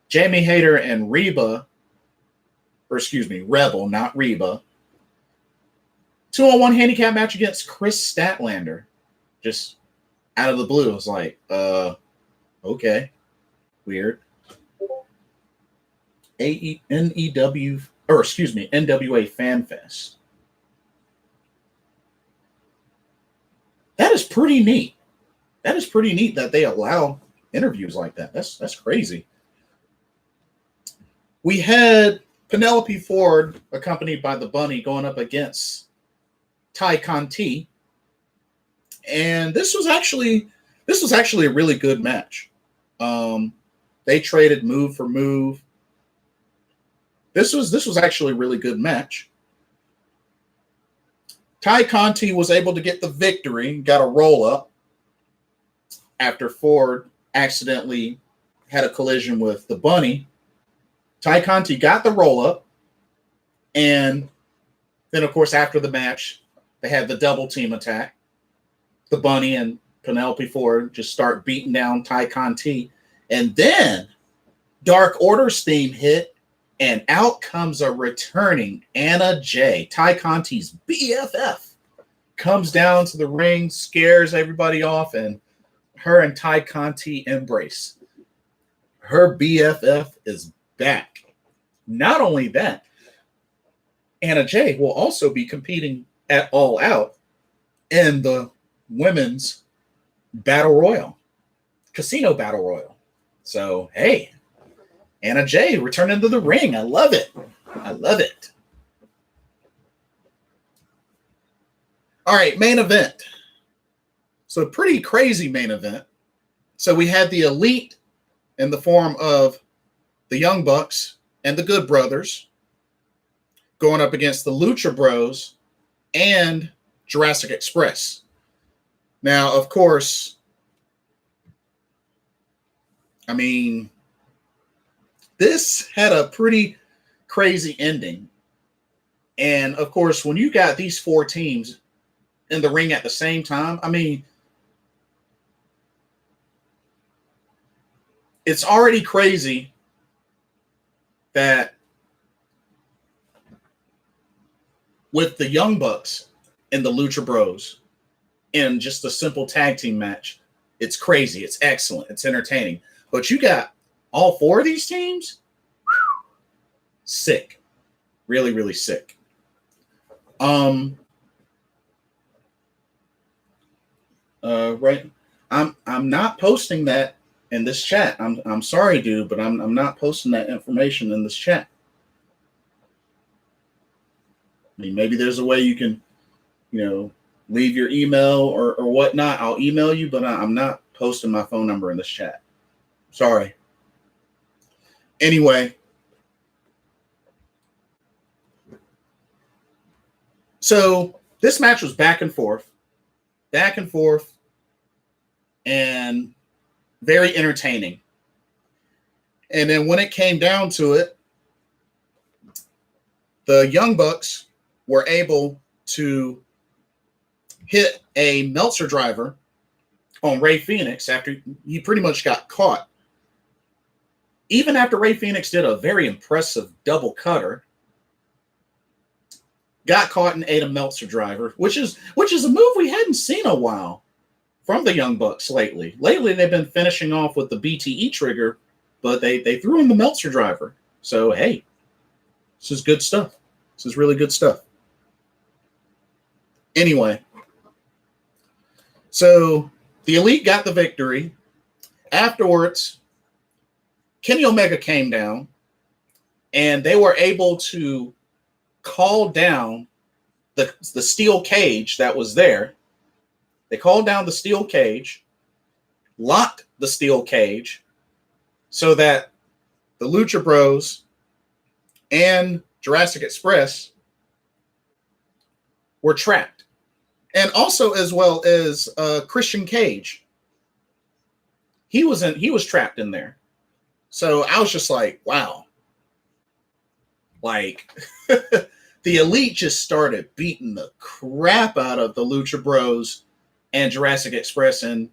Jamie Hayter and Rebel, not Reba. 2-on-1 handicap match against Chris Statlander. Just out of the blue. I was like, okay. Weird. NWA Fan Fest. That is pretty neat. That is pretty neat that they allow interviews like that. That's crazy. We had Penelope Ford, accompanied by the Bunny, going up against Ty Conti. And this was actually a really good match. They traded move for move. This was actually a really good match. Ty Conti was able to get the victory, got a roll up after Ford accidentally had a collision with the Bunny. Ty Conti got the roll up, and then of course after the match they had the double team attack. The Bunny and Penelope Ford just start beating down Ty Conti. And then Dark Order's theme hit, and out comes a returning Anna Jay, Ty Conti's BFF, comes down to the ring, scares everybody off, and her and Ty Conti embrace. Her BFF is back. Not only that, Anna Jay will also be competing at All Out in the women's Battle Royal, Casino Battle Royal. So, hey, Anna Jay returning to the ring. I love it. I love it. All right, main event. So, a pretty crazy main event. So, we had the Elite in the form of the Young Bucks and the Good Brothers going up against the Lucha Bros and Jurassic Express. Now, of course, I mean, this had a pretty crazy ending. And, of course, when you got these four teams in the ring at the same time, I mean, it's already crazy that with the Young Bucks and the Lucha Bros in just a simple tag team match, it's crazy. It's excellent. It's entertaining. But you got all four of these teams, sick. Really, really sick. Right. I'm not posting that in this chat. I'm sorry, dude, but I'm not posting that information in this chat. I mean, maybe there's a way you can, leave your email or whatnot. I'll email you, but I'm not posting my phone number in this chat. Sorry. Anyway. So this match was back and forth, and very entertaining. And then when it came down to it, the Young Bucks were able to hit a Meltzer driver on Rey Fenix after he pretty much got caught. Even after Rey Fenix did a very impressive double cutter, got caught and ate a Meltzer driver, which is a move we hadn't seen in a while from the Young Bucks lately. Lately, they've been finishing off with the BTE trigger, but they threw in the Meltzer driver. So, hey, this is good stuff. This is really good stuff. Anyway, so the Elite got the victory. Afterwards, Kenny Omega came down, and they were able to call down the steel cage that was there. They called down the steel cage, locked the steel cage, so that the Lucha Bros and Jurassic Express were trapped. And also as well as Christian Cage. He was trapped in there. So I was just like, wow. Like, the Elite just started beating the crap out of the Lucha Bros and Jurassic Express and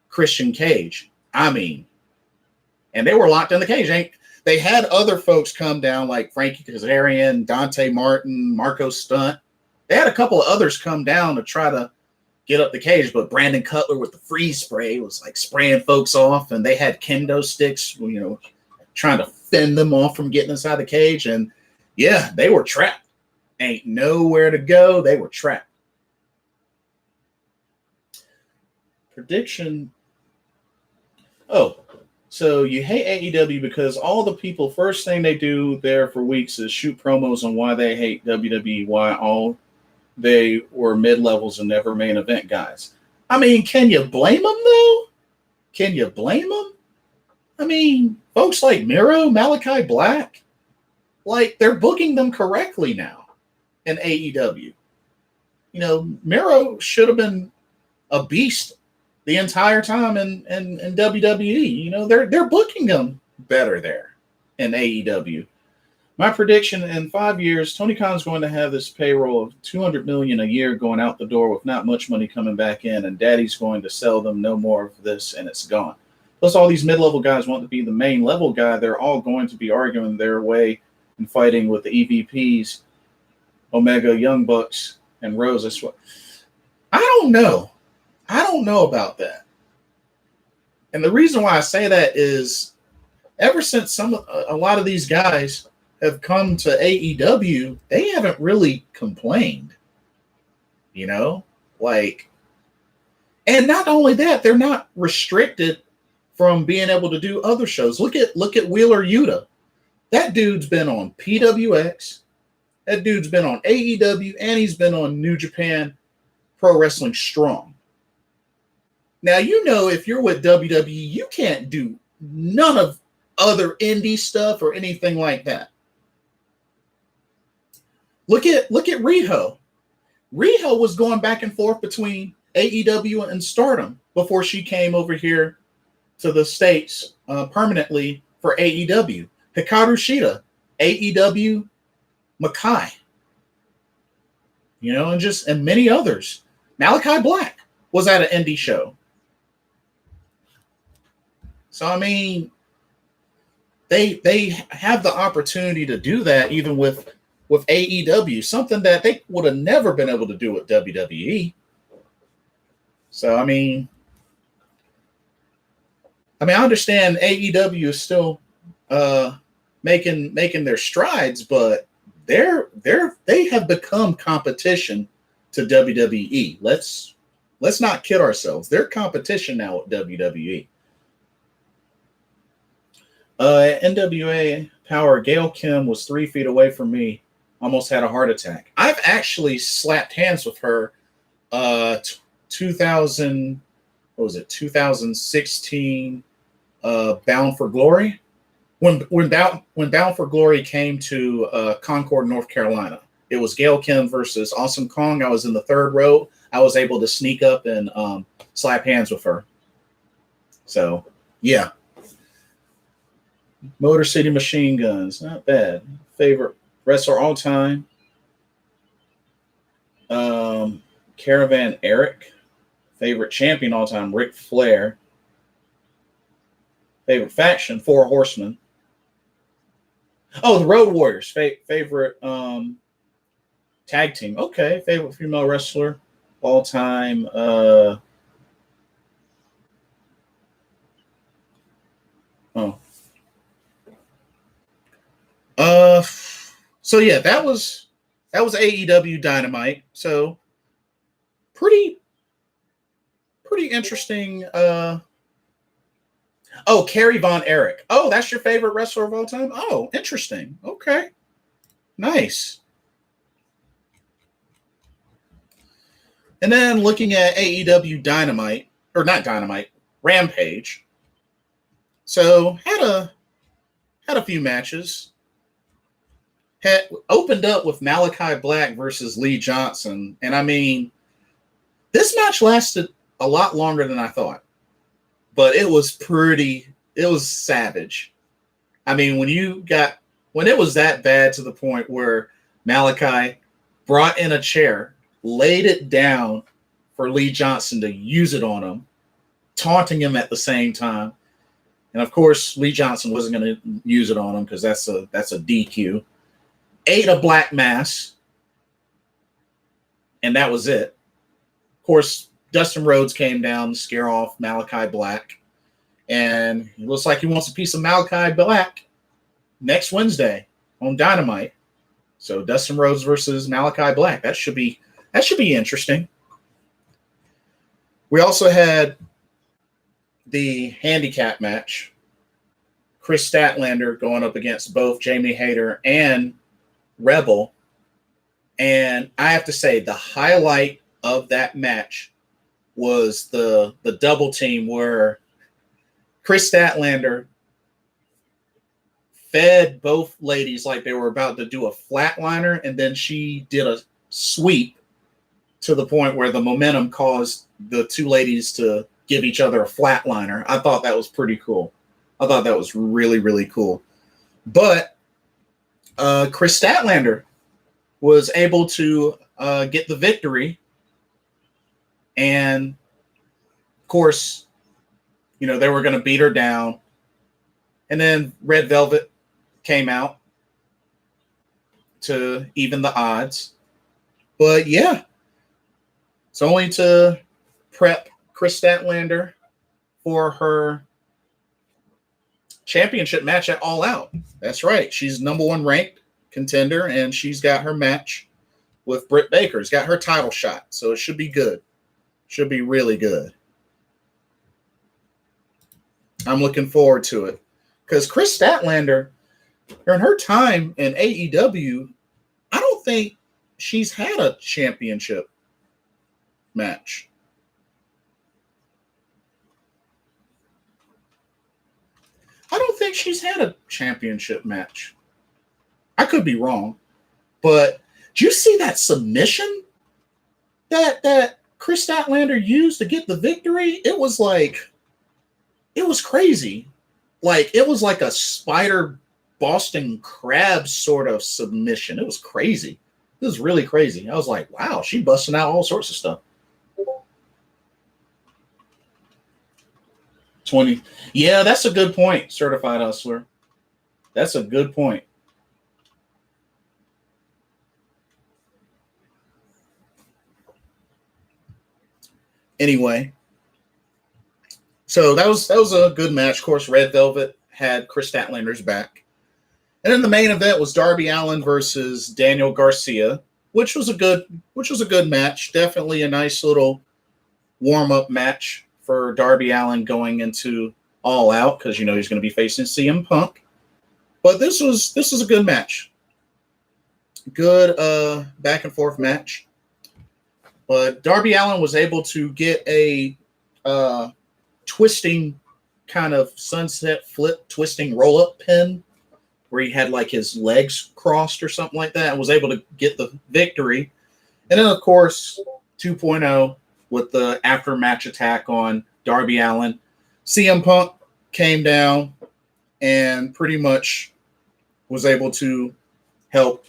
Christian Cage. I mean, and they were locked in the cage. They had other folks come down like Frankie Kazarian, Dante Martin, Marco Stunt. They had a couple of others come down to try to get up the cage, but Brandon Cutler with the freeze spray was like spraying folks off, and they had kendo sticks, trying to fend them off from getting inside the cage. And yeah, they were trapped. Ain't nowhere to go. They were trapped. Prediction. Oh, so you hate AEW because all the people, first thing they do there for weeks is shoot promos on why they hate WWE, why all they were mid-levels and never main event guys. I mean, can you blame them, though? Can you blame them? I mean, folks like Miro, Malachi Black, like, they're booking them correctly now in AEW. Miro should have been a beast the entire time in WWE. They're booking them better there in AEW. My prediction, in 5 years, Tony Khan's going to have this payroll of $200 million a year going out the door with not much money coming back in, and Daddy's going to sell them no more of this, and it's gone. Plus, all these mid-level guys want to be the main level guy. They're all going to be arguing their way and fighting with the EVPs, Omega, Young Bucks, and Rose. I don't know. I don't know about that. And the reason why I say that is ever since a lot of these guys have come to AEW, they haven't really complained, and not only that, they're not restricted from being able to do other shows. Look at Wheeler Yuta. That dude's been on PWX, that dude's been on AEW, and he's been on New Japan Pro Wrestling Strong. Now, if you're with WWE, you can't do none of other indie stuff or anything like that. Look at Riho. Riho was going back and forth between AEW and Stardom before she came over here to the States permanently for AEW. Hikaru Shida, AEW Makai. And many others. Malachi Black was at an indie show. So, I mean, they have the opportunity to do that even with AEW, something that they would have never been able to do with WWE. So, I mean, I mean, I understand AEW is still making their strides, but they have become competition to WWE. Let's not kid ourselves. They're competition now at WWE. NWA Power, Gail Kim was 3 feet away from me. Almost had a heart attack. I've actually slapped hands with her 2016 Bound for Glory. When Bound for Glory came to Concord, North Carolina, it was Gail Kim versus Awesome Kong. I was in the third row. I was able to sneak up and slap hands with her. So, yeah. Motor City Machine Guns, not bad. Favorite wrestler all time. Caravan Eric. Favorite champion all time, Ric Flair. Favorite faction, Four Horsemen. Oh, the Road Warriors. Favorite tag team. Okay. Favorite female wrestler all time. So yeah, that was AEW Dynamite. So pretty interesting. Kerry Von Erich. Oh, that's your favorite wrestler of all time? Oh, interesting. Okay. Nice. And then looking at AEW Dynamite, or not Dynamite, Rampage. So had a few matches. Had opened up with Malachi Black versus Lee Johnson. And I mean, this match lasted a lot longer than I thought. But it was savage. I mean, when it was that bad to the point where Malachi brought in a chair, laid it down for Lee Johnson to use it on him, taunting him at the same time. And of course, Lee Johnson wasn't going to use it on him because that's a DQ. Ate a black mass, and that was it. Of course, Dustin Rhodes came down to scare off Malachi Black, and it looks like he wants a piece of Malachi Black next Wednesday on Dynamite. So Dustin Rhodes versus Malachi Black. That should be interesting. We also had the handicap match. Chris Statlander going up against both Jamie Hayter and Rebel. And I have to say, the highlight of that match was the double team where Chris Statlander fed both ladies like they were about to do a flatliner, and then she did a sweep to the point where the momentum caused the two ladies to give each other a flatliner. I thought that was pretty cool. I thought that was really, really cool. But Chris Statlander was able to get the victory. And, of course, they were going to beat her down. And then Red Velvet came out to even the odds. But, yeah, it's only to prep Chris Statlander for her championship match at All Out. That's right. She's number 1 ranked contender, and she's got her match with Britt Baker. She's got her title shot, so it should be good. Should be really good. I'm looking forward to it. Because Chris Statlander, during her time in AEW, I don't think she's had a championship match. I don't think she's had a championship match. I could be wrong. But did you see that submission that Chris Statlander used to get the victory? It was crazy. Like, it was like a spider Boston Crab sort of submission. It was crazy. It was really crazy. I was like, wow, she busting out all sorts of stuff. 20. Yeah, that's a good point, Certified Hustler. That's a good point. Anyway, So that was a good match. Of course, Red Velvet had Chris Statlander's back. And then the main event was Darby Allen versus Daniel Garcia, which was a good match. Definitely a nice little warm-up match for Darby Allen going into All Out, because he's going to be facing CM Punk. But this was a good match. Good back and forth match. But Darby Allen was able to get a twisting kind of sunset flip twisting roll-up pin where he had like his legs crossed or something like that and was able to get the victory. And then, of course, 2.0 with the after-match attack on Darby Allen. CM Punk came down and pretty much was able to help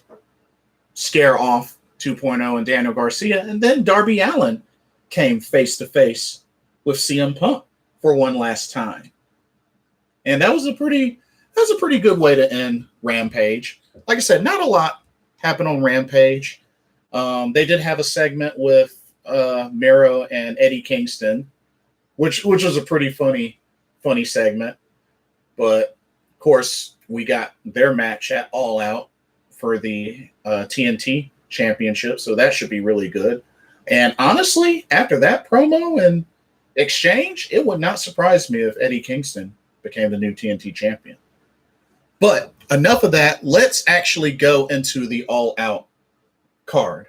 scare off 2.0 and Daniel Garcia. And then Darby Allen came face-to-face with CM Punk for one last time. And that was a pretty good way to end Rampage. Like I said, not a lot happened on Rampage. They did have a segment with Miro and Eddie Kingston, which was a pretty funny segment. But of course, we got their match at All Out for the TNT Championship, so that should be really good. And honestly, after that promo and exchange, it would not surprise me if Eddie Kingston became the new TNT champion. But enough of that. Let's actually go into the All Out card.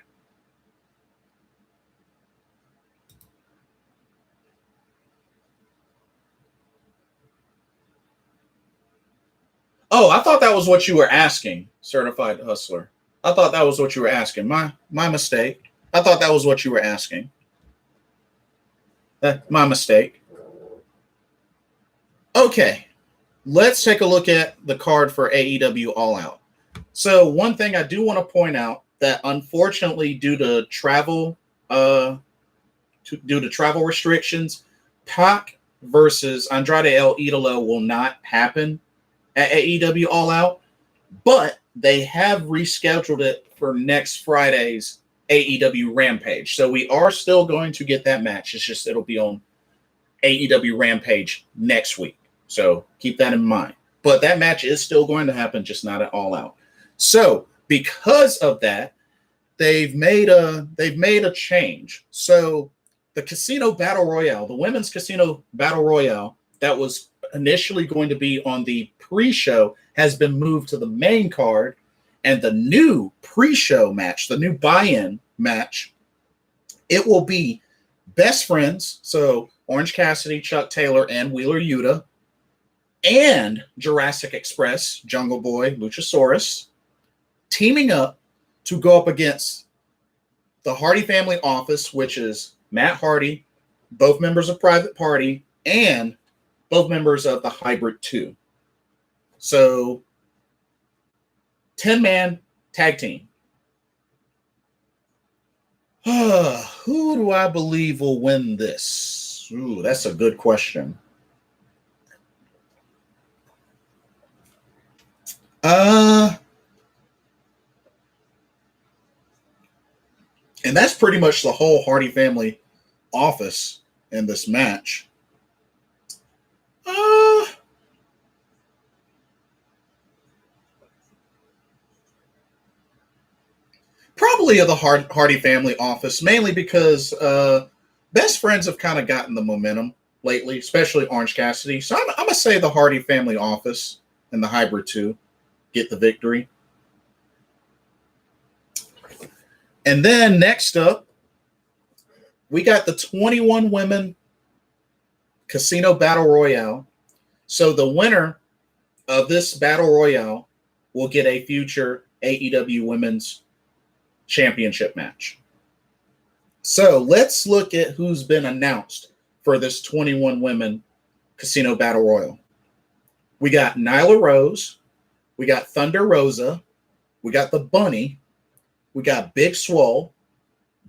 Oh, I thought that was what you were asking, Certified Hustler. I thought that was what you were asking. My mistake. I thought that was what you were asking. My mistake. Okay. Let's take a look at the card for AEW All Out. So one thing I do want to point out that unfortunately due to travel restrictions, Pac versus Andrade El Idolo will not happen at AEW All Out, but they have rescheduled it for next Friday's AEW Rampage. So we are still going to get that match. It's just it'll be on AEW Rampage next week. So keep that in mind. But that match is still going to happen, just not at All Out. So because of that, they've made a change. So the Casino Battle Royale, the Women's Casino Battle Royale, that was initially going to be on the pre-show, has been moved to the main card. And the new pre-show match, the new buy-in match, it will be Best Friends. So Orange Cassidy, Chuck Taylor, and Wheeler Yuta, and Jurassic Express, Jungle Boy, Luchasaurus, teaming up to go up against the Hardy Family Office, which is Matt Hardy, both members of Private Party, and both members of the Hybrid 2. So 10-man tag team. Who do I believe will win this? Ooh, that's a good question. And that's pretty much the whole Hardy Family Office in this match. Probably of the Hardy Family Office, mainly because Best Friends have kind of gotten the momentum lately, especially Orange Cassidy. So I'm going to say the Hardy Family Office and the Hybrid 2 get the victory. And then next up, we got the 21 women Casino Battle Royale. So the winner of this Battle Royale will get a future AEW Women's Championship match. So let's look at who's been announced for this 21 women Casino Battle Royal. We got Nyla Rose. We got Thunder Rosa. We got the Bunny. We got Big Swole,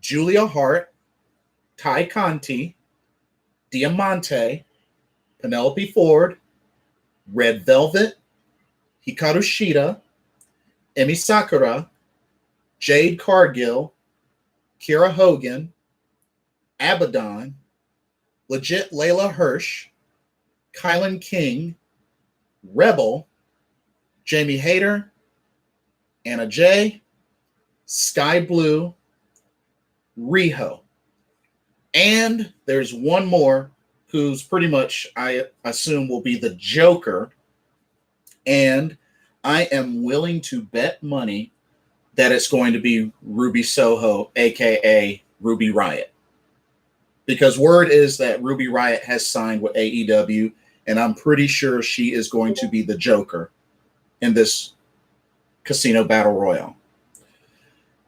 Julia Hart, Ty Conti, Diamante, Penelope Ford, Red Velvet, Hikaru Shida, Emi Sakura, Jade Cargill, Kira Hogan, Abaddon, Legit Layla Hirsch, Kylan King, Rebel, Jamie Hayter, Anna Jay, Sky Blue, Riho. And there's one more who's pretty much, I assume, will be the Joker. And I am willing to bet money that it's going to be Ruby Soho, a.k.a. Ruby Riott. Because word is that Ruby Riott has signed with AEW, and I'm pretty sure she is going to be the Joker in this Casino Battle Royale.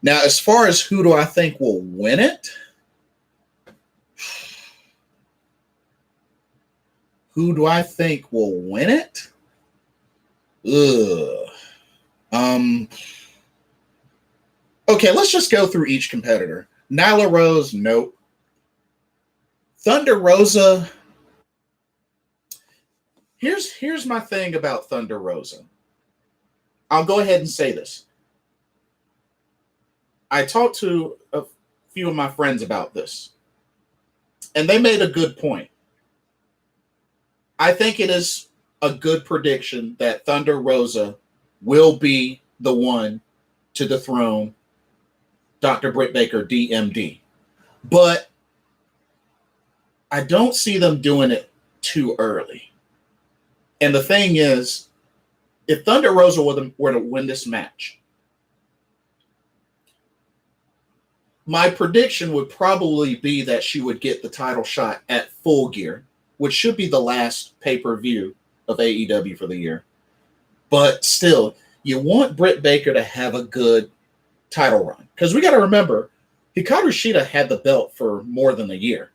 Now, as far as who do I think will win it, who do I think will win it? Okay, let's just go through each competitor. Nyla Rose, nope. Thunder Rosa. Here's my thing about Thunder Rosa. I'll go ahead and say this. I talked to a few of my friends about this, and they made a good point. I think it is a good prediction that Thunder Rosa will be the one to dethrone Dr. Britt Baker, DMD. But I don't see them doing it too early. And the thing is, if Thunder Rosa were to win this match, my prediction would probably be that she would get the title shot at Full Gear, which should be the last pay-per-view of AEW for the year. But still, you want Britt Baker to have a good title run. Because we got to remember, Hikaru Shida had the belt for more than a year.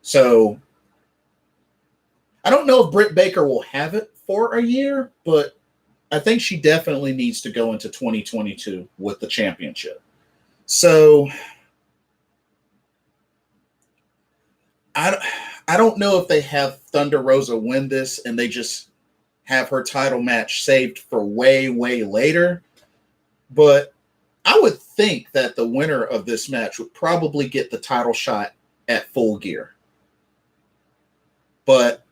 So, I don't know if Britt Baker will have it for a year, but I think she definitely needs to go into 2022 with the championship. So, I don't know if they have Thunder Rosa win this and they just have her title match saved for way, way later. But I would think that the winner of this match would probably get the title shot at Full Gear. But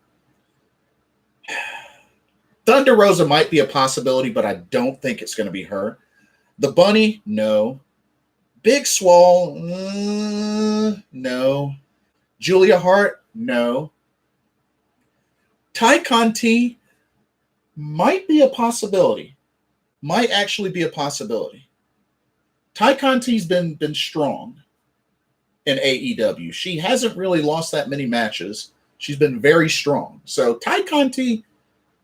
Thunder Rosa might be a possibility, but I don't think it's going to be her. The Bunny, no. Big Swole, no. Julia Hart, no. Ty Conti might be a possibility. Might actually be a possibility. Ty Conti's been strong in AEW. She hasn't really lost that many matches. She's been very strong. So Ty Conti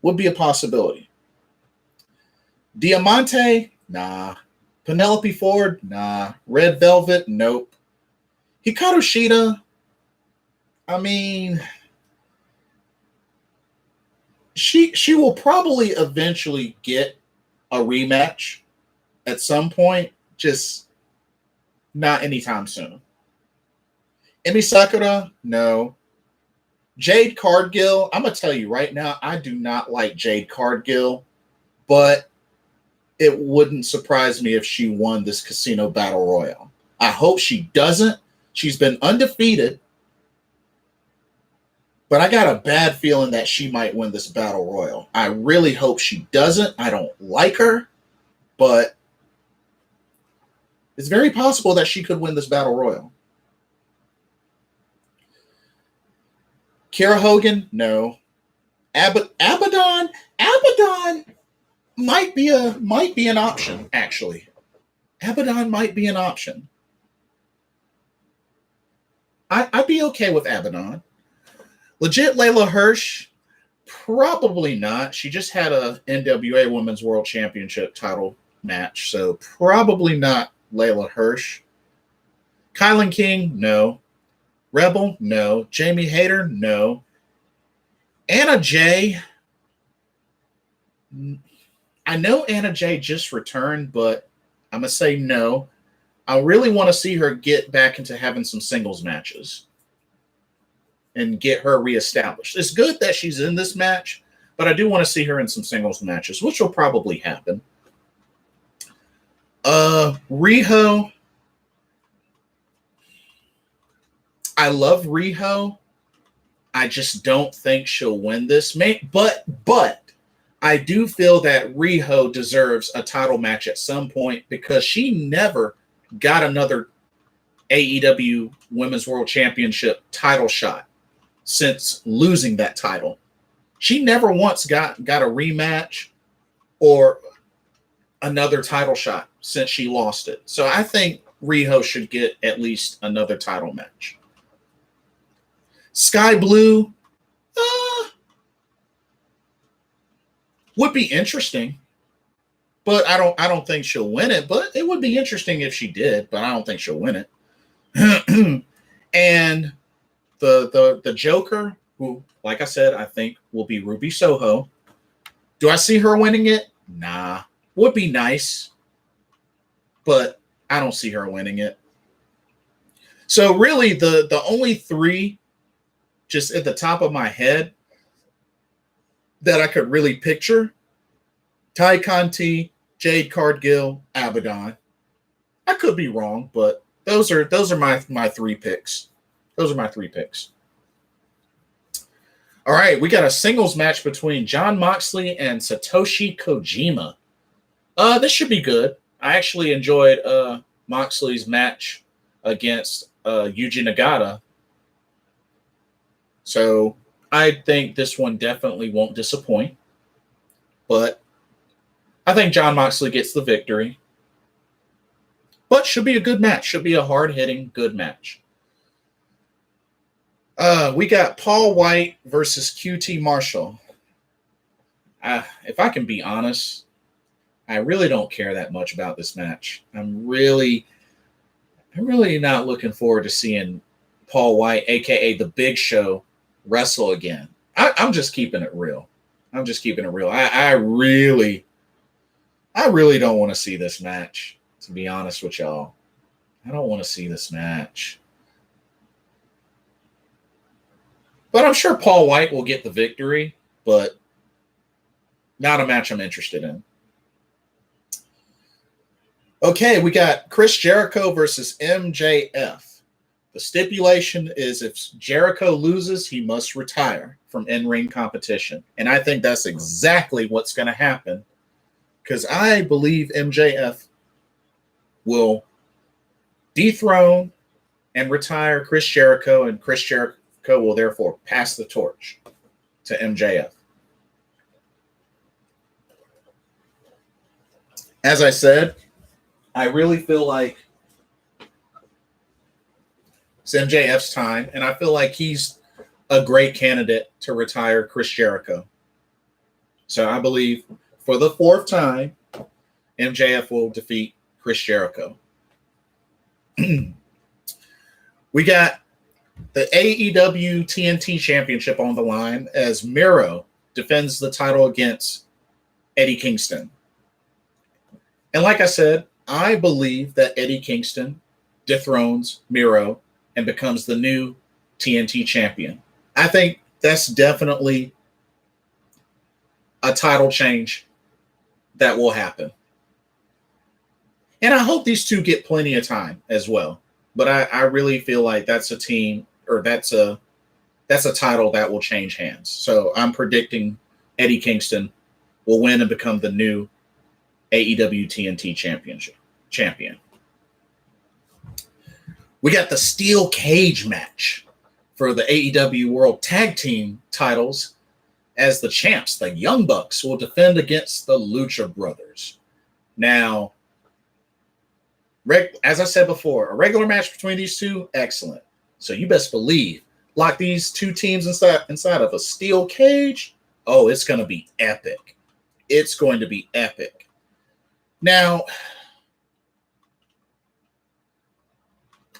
would be a possibility. Diamante, nah. Penelope Ford, nah. Red Velvet, nope. Hikaru Shida, I mean, she will probably eventually get a rematch at some point, just not anytime soon. Emi Sakura, no. Jade Cargill, I'm going to tell you right now, I do not like Jade Cargill, but it wouldn't surprise me if she won this Casino Battle Royale. I hope she doesn't. She's been undefeated, but I got a bad feeling that she might win this Battle Royal. I really hope she doesn't. I don't like her, but it's very possible that she could win this Battle Royal. Kiera Hogan, no. Abaddon might be an option, actually. Abaddon might be an option. I'd be okay with Abaddon. Legit Layla Hirsch, probably not. She just had a NWA Women's World Championship title match, so probably not Layla Hirsch. Kylan King, no. Rebel, no. Jamie Hayter, no. Anna Jay, I know Anna Jay just returned, but I'm going to say no. I really want to see her get back into having some singles matches and get her reestablished. It's good that she's in this match, but I do want to see her in some singles matches, which will probably happen. Riho. I love Riho. I just don't think she'll win this. But I do feel that Riho deserves a title match at some point because she never got another AEW Women's World Championship title shot since losing that title. She never once got a rematch or another title shot since she lost it. So I think Riho should get at least another title match. Sky Blue would be interesting, but I don't think she'll win it. But it would be interesting if she did, but I don't think she'll win it. And the Joker, who, like I said, I think will be Ruby Soho. Do I see her winning it? Nah. Would be nice, but I don't see her winning it. So really, the only three just at the top of my head that I could really picture: Ty Conti, Jade Cargill, Abaddon. I could be wrong, but those are my three picks. Those are my three picks. All right, we got a singles match between John Moxley and Satoshi Kojima. This should be good. I actually enjoyed Moxley's match against Yuji Nagata. So I think this one definitely won't disappoint. But I think John Moxley gets the victory. But should be a good match. Should be a hard-hitting, good match. We got Paul White versus QT Marshall. If I can be honest, I really don't care that much about this match. I'm really not looking forward to seeing Paul White, a.k.a. The Big Show, wrestle again. I'm just keeping it real. I'm just keeping it real. I really don't want to see this match, to be honest with y'all. I don't want to see this match. But I'm sure Paul White will get the victory, but not a match I'm interested in. Okay, we got Chris Jericho versus MJF. The stipulation is if Jericho loses, he must retire from in-ring competition. And I think that's exactly what's going to happen, because I believe MJF will dethrone and retire Chris Jericho, and Chris Jericho will therefore pass the torch to MJF. As I said, I really feel like it's MJF's time, and I feel like he's a great candidate to retire Chris Jericho. So I believe for the fourth time, MJF will defeat Chris Jericho. We got the AEW TNT Championship on the line as Miro defends the title against Eddie Kingston. And like I said, I believe that Eddie Kingston dethrones Miro and becomes the new TNT champion. I think that's definitely a title change that will happen. And I hope these two get plenty of time as well. But I really feel like that's a team, or that's a title that will change hands. So I'm predicting Eddie Kingston will win and become the new AEW TNT champion. We got the steel cage match for the AEW World Tag Team titles, as the champs, the Young Bucks, will defend against the Lucha Brothers. Now, as I said before, a regular match between these two, excellent. So you best believe, lock these two teams inside of a steel cage. Oh, it's going to be epic. It's going to be epic. Now,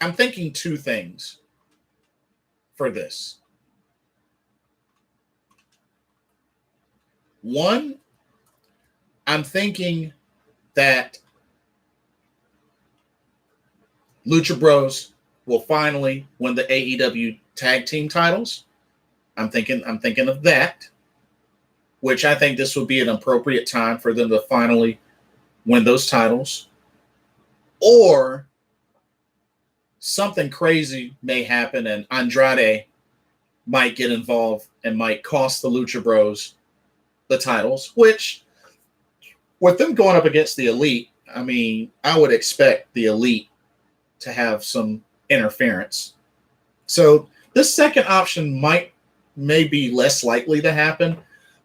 I'm thinking two things for this. One, I'm thinking that Lucha Bros will finally win the AEW tag team titles. I'm thinking of that, which I think this would be an appropriate time for them to finally win those titles. Or something crazy may happen and Andrade might get involved and might cost the Lucha Bros the titles, which with them going up against the Elite, I mean, I would expect the Elite to have some interference. So this second option may be less likely to happen,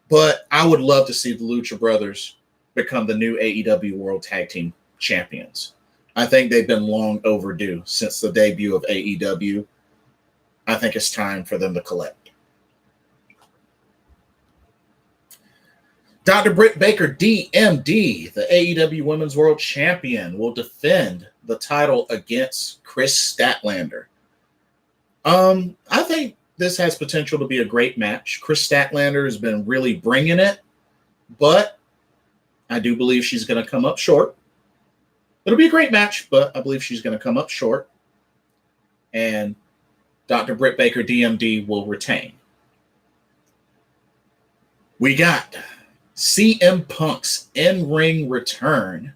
but I would love to see the Lucha Brothers become the new AEW World Tag Team Champions. I think they've been long overdue since the debut of AEW. I think it's time for them to collect. Dr. Britt Baker, DMD, the AEW Women's World Champion, will defend the title against Chris Statlander. I think this has potential to be a great match. Chris Statlander has been really bringing it, but I do believe she's going to come up short. It'll be a great match, but I believe she's going to come up short. And Dr. Britt Baker, DMD, will retain. We got CM Punk's in-ring return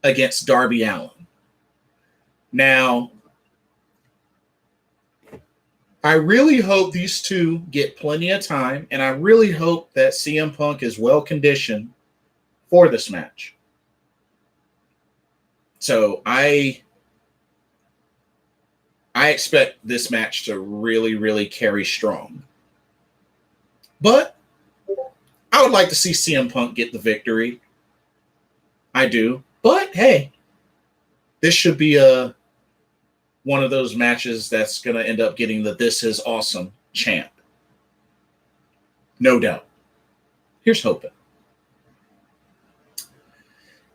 against Darby Allen. Now, I really hope these two get plenty of time, and I really hope that CM Punk is well conditioned for this match. So I expect this match to really, really carry strong. But I would like to see CM Punk get the victory. I do. But hey, this should be one of those matches that's going to end up getting the This Is Awesome chant. No doubt. Here's hoping.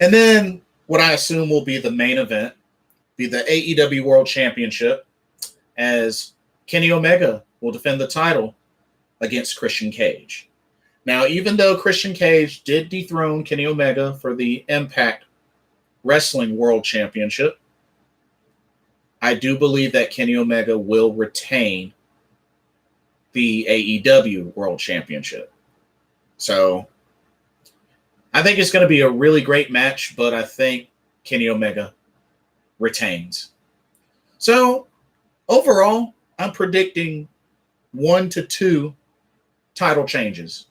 And then what I assume will be the main event, be the AEW World Championship, as Kenny Omega will defend the title against Christian Cage. Now, even though Christian Cage did dethrone Kenny Omega for the Impact Wrestling World Championship, I do believe that Kenny Omega will retain the AEW World Championship. So I think it's going to be a really great match, but I think Kenny Omega retains. So overall, I'm predicting 1 to 2 title changes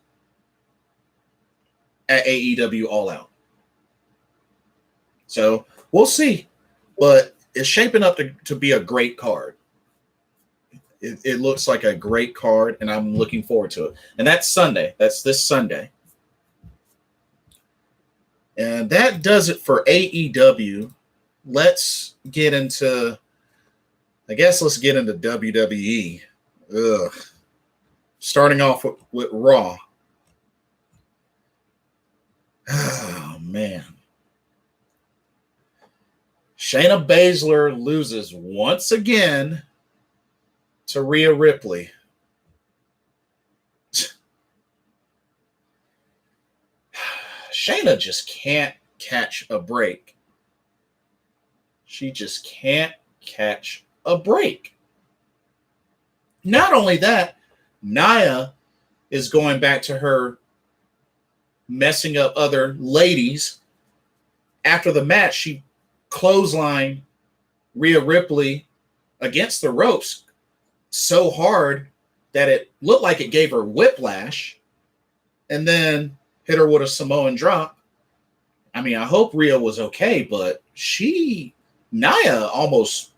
at AEW All Out. So we'll see, but it's shaping up to be a great card. It looks like a great card, and I'm looking forward to it. And that's Sunday. That's this Sunday. And that does it for AEW. Let's get into WWE. Starting off with Raw. Oh, man. Shayna Baszler loses once again to Rhea Ripley. Shayna just can't catch a break. She just can't catch a break. Not only that, Nia is going back to her messing up other ladies. After the match, she clotheslined Rhea Ripley against the ropes so hard that it looked like it gave her whiplash, and then hit her with a Samoan drop. I mean, I hope Rhea was okay, but Nia almost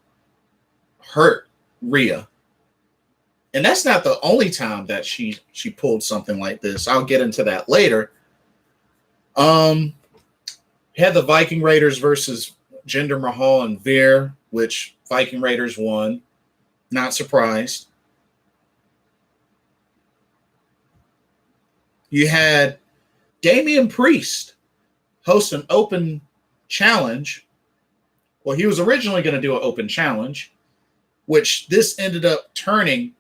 hurt Rhea. And that's not the only time that she pulled something like this. I'll get into that later. Had the Viking Raiders versus Jinder Mahal and Veer, which Viking Raiders won. Not surprised. You had Damian Priest host an open challenge. Well, he was originally going to do an open challenge, which this ended up turning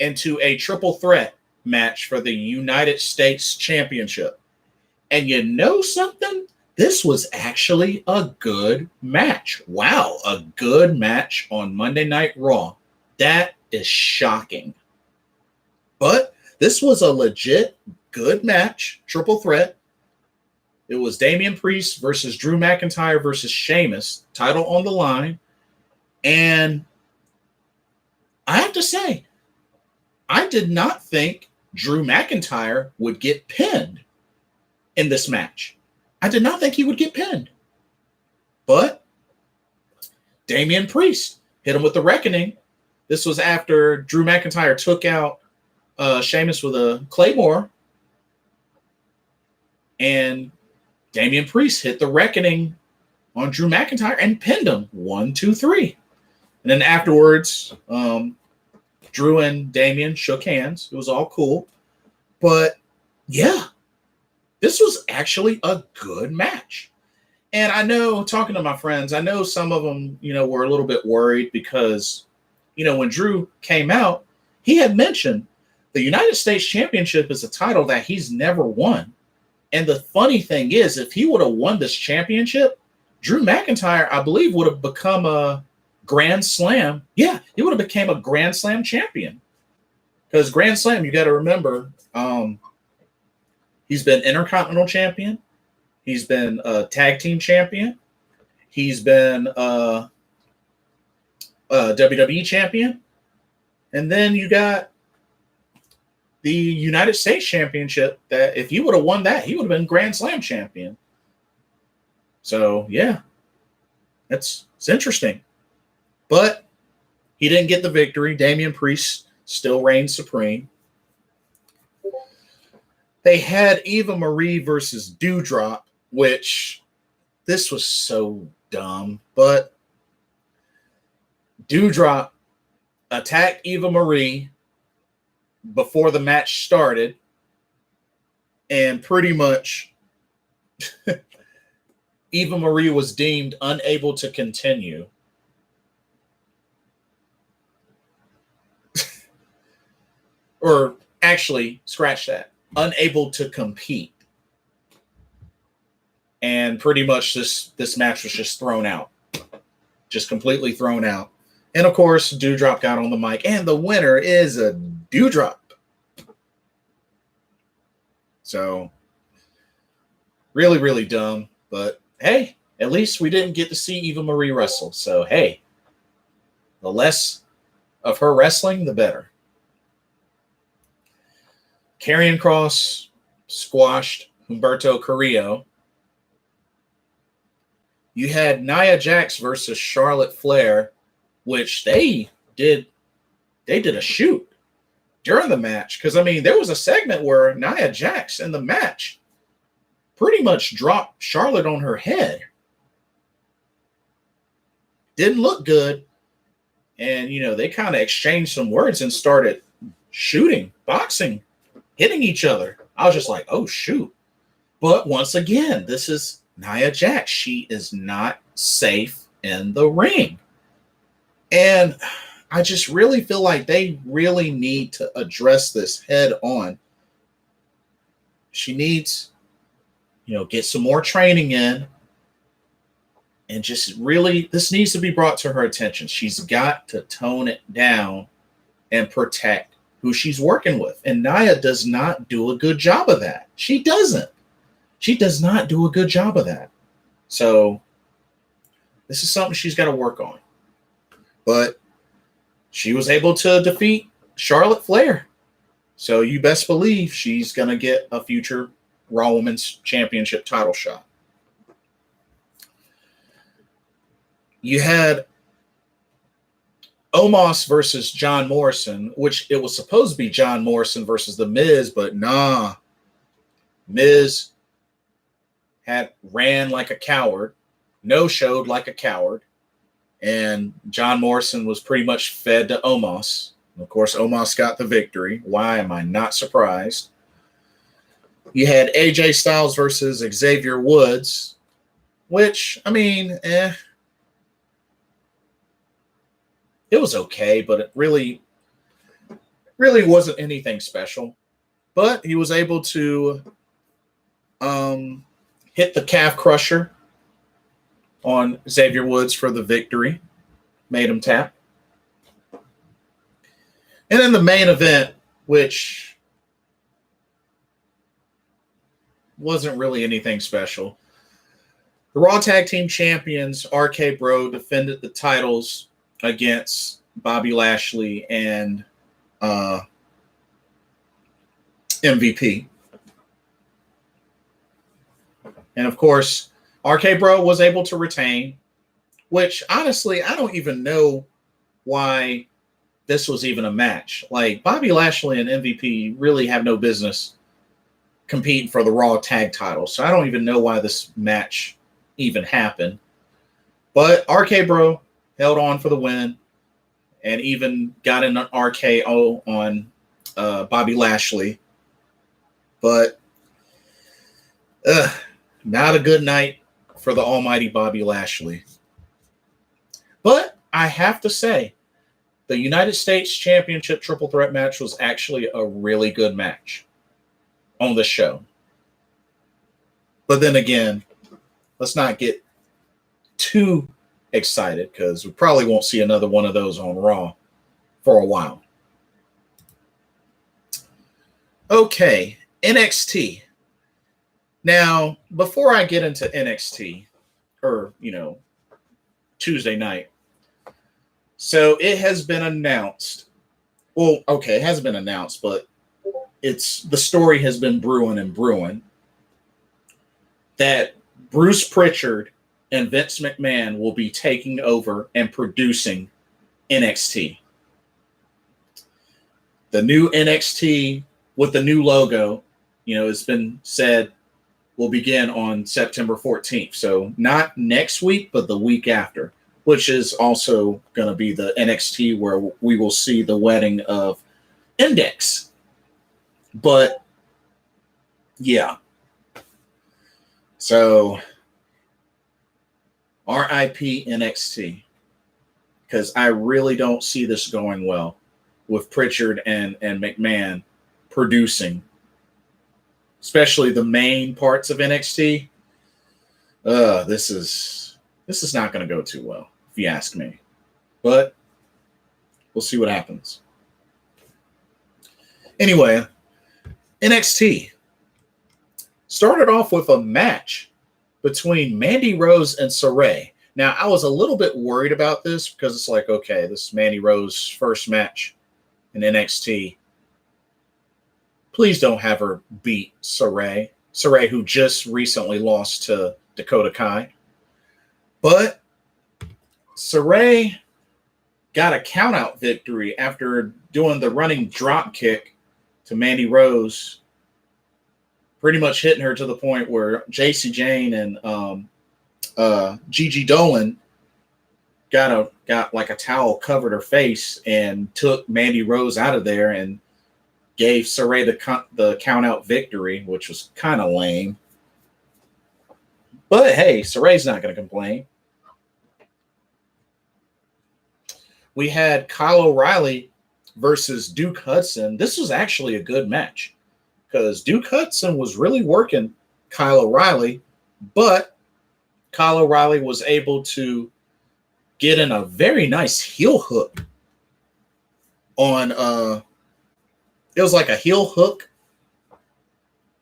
into a triple threat match for the United States Championship. And you know something? This was actually a good match. Wow, a good match on Monday Night Raw. That is shocking. But this was a legit good match, triple threat. It was Damian Priest versus Drew McIntyre versus Sheamus, title on the line. And I have to say, I did not think Drew McIntyre would get pinned in this match. I did not think he would get pinned. But Damian Priest hit him with the Reckoning. This was after Drew McIntyre took out Sheamus with a Claymore. And Damian Priest hit the Reckoning on Drew McIntyre and pinned him 1, 2, 3. And then afterwards, Drew and Damian shook hands. It was all cool. But yeah, this was actually a good match. And I know, talking to my friends, I know some of them, were a little bit worried because, when Drew came out, he had mentioned the United States Championship is a title that he's never won. And the funny thing is, if he would have won this championship, Drew McIntyre, I believe, would have become a Grand Slam. Yeah, he would have became a Grand Slam champion. Because Grand Slam, you got to remember, he's been Intercontinental Champion. He's been a Tag Team Champion. He's been a WWE Champion. And then you got the United States Championship that if he would have won that, he would have been Grand Slam champion. So, yeah, it's interesting. But he didn't get the victory. Damian Priest still reigns supreme. They had Eva Marie versus Dewdrop, which this was so dumb. But Dewdrop attacked Eva Marie before the match started, and pretty much Eva Marie was deemed unable to continue. Or actually, scratch that, unable to compete. And pretty much this match was just thrown out. Just completely thrown out. And of course, Dewdrop got on the mic, and the winner is a Dewdrop. So, really, really dumb. But hey, at least we didn't get to see Eva Marie wrestle. So, hey, the less of her wrestling, the better. Karrion Kross squashed Humberto Carrillo. You had Nia Jax versus Charlotte Flair, which they did a shoot during the match. Because, there was a segment where Nia Jax in the match pretty much dropped Charlotte on her head. Didn't look good. And, they kind of exchanged some words and started shooting, boxing, hitting each other. I was just like, oh, shoot. But once again, this is Nia Jax. She is not safe in the ring. And I just really feel like they really need to address this head on. She needs, get some more training in. And just really, this needs to be brought to her attention. She's got to tone it down and protect who she's working with. And Nia does not do a good job of that. She doesn't. She does not do a good job of that. So this is something she's got to work on. But she was able to defeat Charlotte Flair. So you best believe she's going to get a future Raw Women's Championship title shot. You had Omos versus John Morrison, which it was supposed to be John Morrison versus The Miz, but nah. Miz had ran like a coward, no-showed like a coward, and John Morrison was pretty much fed to Omos. And of course, Omos got the victory. Why am I not surprised? You had AJ Styles versus Xavier Woods, which, it was okay, but it really wasn't anything special. But he was able to hit the calf crusher on Xavier Woods for the victory. Made him tap. And then the main event, which wasn't really anything special. The Raw Tag Team Champions, RK Bro, defended the titles against Bobby Lashley and MVP. And of course, RK Bro was able to retain, which honestly, I don't even know why this was even a match. Like, Bobby Lashley and MVP really have no business competing for the Raw tag title. So I don't even know why this match even happened. But RK Bro held on for the win and even got an RKO on Bobby Lashley. But not a good night for the almighty Bobby Lashley. But I have to say, the United States Championship Triple Threat match was actually a really good match on the show. But then again, let's not get too excited because we probably won't see another one of those on Raw for a while. Okay, NXT. Now, before I get into NXT, or, Tuesday night, so it has been announced. Well, okay, it hasn't been announced, but the story has been brewing that Bruce Pritchard and Vince McMahon will be taking over and producing NXT. The new NXT with the new logo, it's been said will begin on September 14th. So not next week, but the week after, which is also going to be the NXT where we will see the wedding of Index. But yeah. So RIP NXT, because I really don't see this going well with Pritchard and McMahon producing, especially the main parts of NXT. This is not going to go too well, if you ask me. But we'll see what happens. Anyway, NXT started off with a match between Mandy Rose and Sarray. Now, I was a little bit worried about this because it's like, okay, this is Mandy Rose's first match in NXT. Please don't have her beat Sarray. Sarray, who just recently lost to Dakota Kai. But Sarray got a countout victory after doing the running drop kick to Mandy Rose, pretty much hitting her to the point where JC Jane and Gigi Dolan got like a towel, covered her face, and took Mandy Rose out of there and gave Sarray the count-out victory, which was kind of lame. But hey, Sarray's not going to complain. We had Kyle O'Reilly versus Duke Hudson. This was actually a good match because Duke Hudson was really working Kyle O'Reilly, but Kyle O'Reilly was able to get in a very nice heel hook on it was like a heel hook,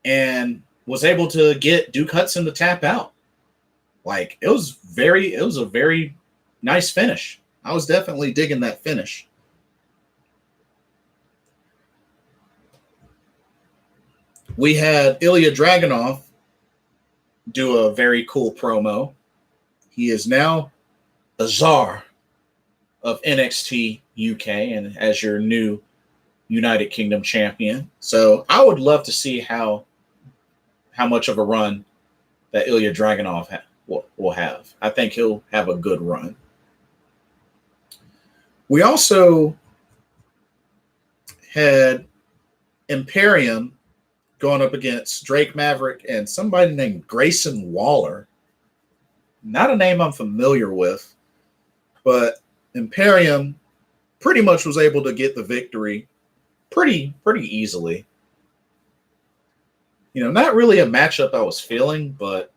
and was able to get Duke Hudson to tap out. Like, it was a very nice finish. I was definitely digging that finish. We had Ilya Dragunov do a very cool promo. He is now the czar of NXT UK and as your new United Kingdom champion. So I would love to see how much of a run that Ilya Dragunov will have. I think he'll have a good run. We also had Imperium going up against Drake Maverick and somebody named Grayson Waller. Not a name I'm familiar with, but Imperium pretty much was able to get the victory pretty easily. Not really a matchup I was feeling, but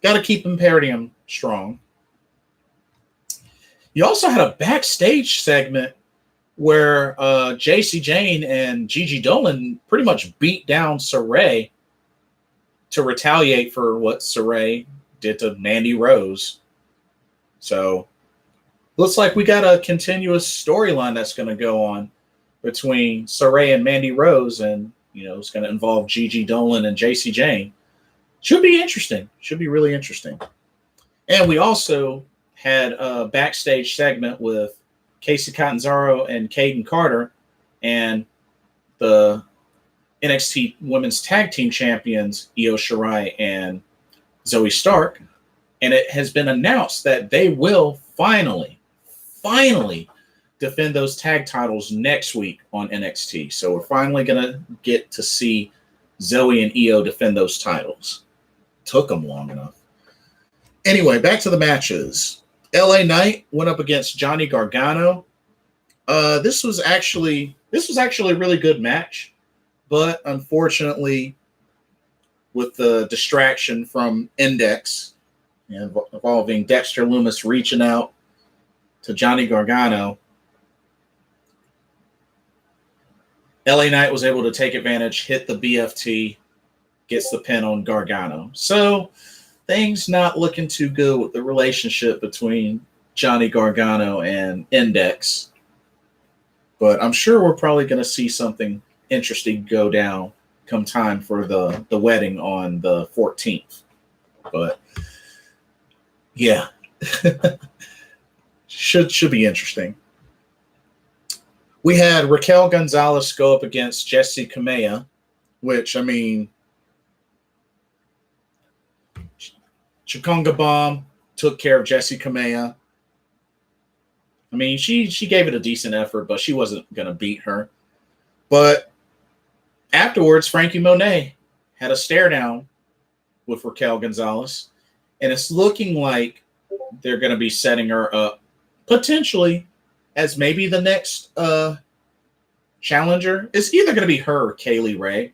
got to keep Imperium strong. You also had a backstage segment where JC Jane and Gigi Dolan pretty much beat down Sarray to retaliate for what Sarray did to Mandy Rose. So looks like we got a continuous storyline that's going to go on between Saray and Mandy Rose, and it's going to involve Gigi Dolan and JC Jane. Should be interesting. Should be really interesting. And we also had a backstage segment with Casey Catanzaro and Caden Carter and the NXT Women's Tag Team Champions Io Shirai and Zoe Stark. And it has been announced that they will finally defend those tag titles next week on NXT. So we're finally going to get to see Zoe and Io defend those titles. Took them long enough. Anyway, back to the matches. LA Knight went up against Johnny Gargano. This was actually a really good match, but unfortunately, with the distraction from Index involving Dexter Lumis reaching out to Johnny Gargano, LA Knight was able to take advantage, hit the BFT, gets the pin on Gargano. So things not looking too good with the relationship between Johnny Gargano and Index. But I'm sure we're probably going to see something interesting go down come time for the wedding on the 14th. But yeah, should be interesting. We had Raquel Gonzalez go up against Jessie Kamea, which, I mean, Chikonga Bomb took care of Jessie Kamea. I mean, she gave it a decent effort, but she wasn't going to beat her. But afterwards, Frankie Monet had a stare down with Raquel Gonzalez, and it's looking like they're going to be setting her up potentially as maybe the next challenger. It's either going to be her or Kaylee Ray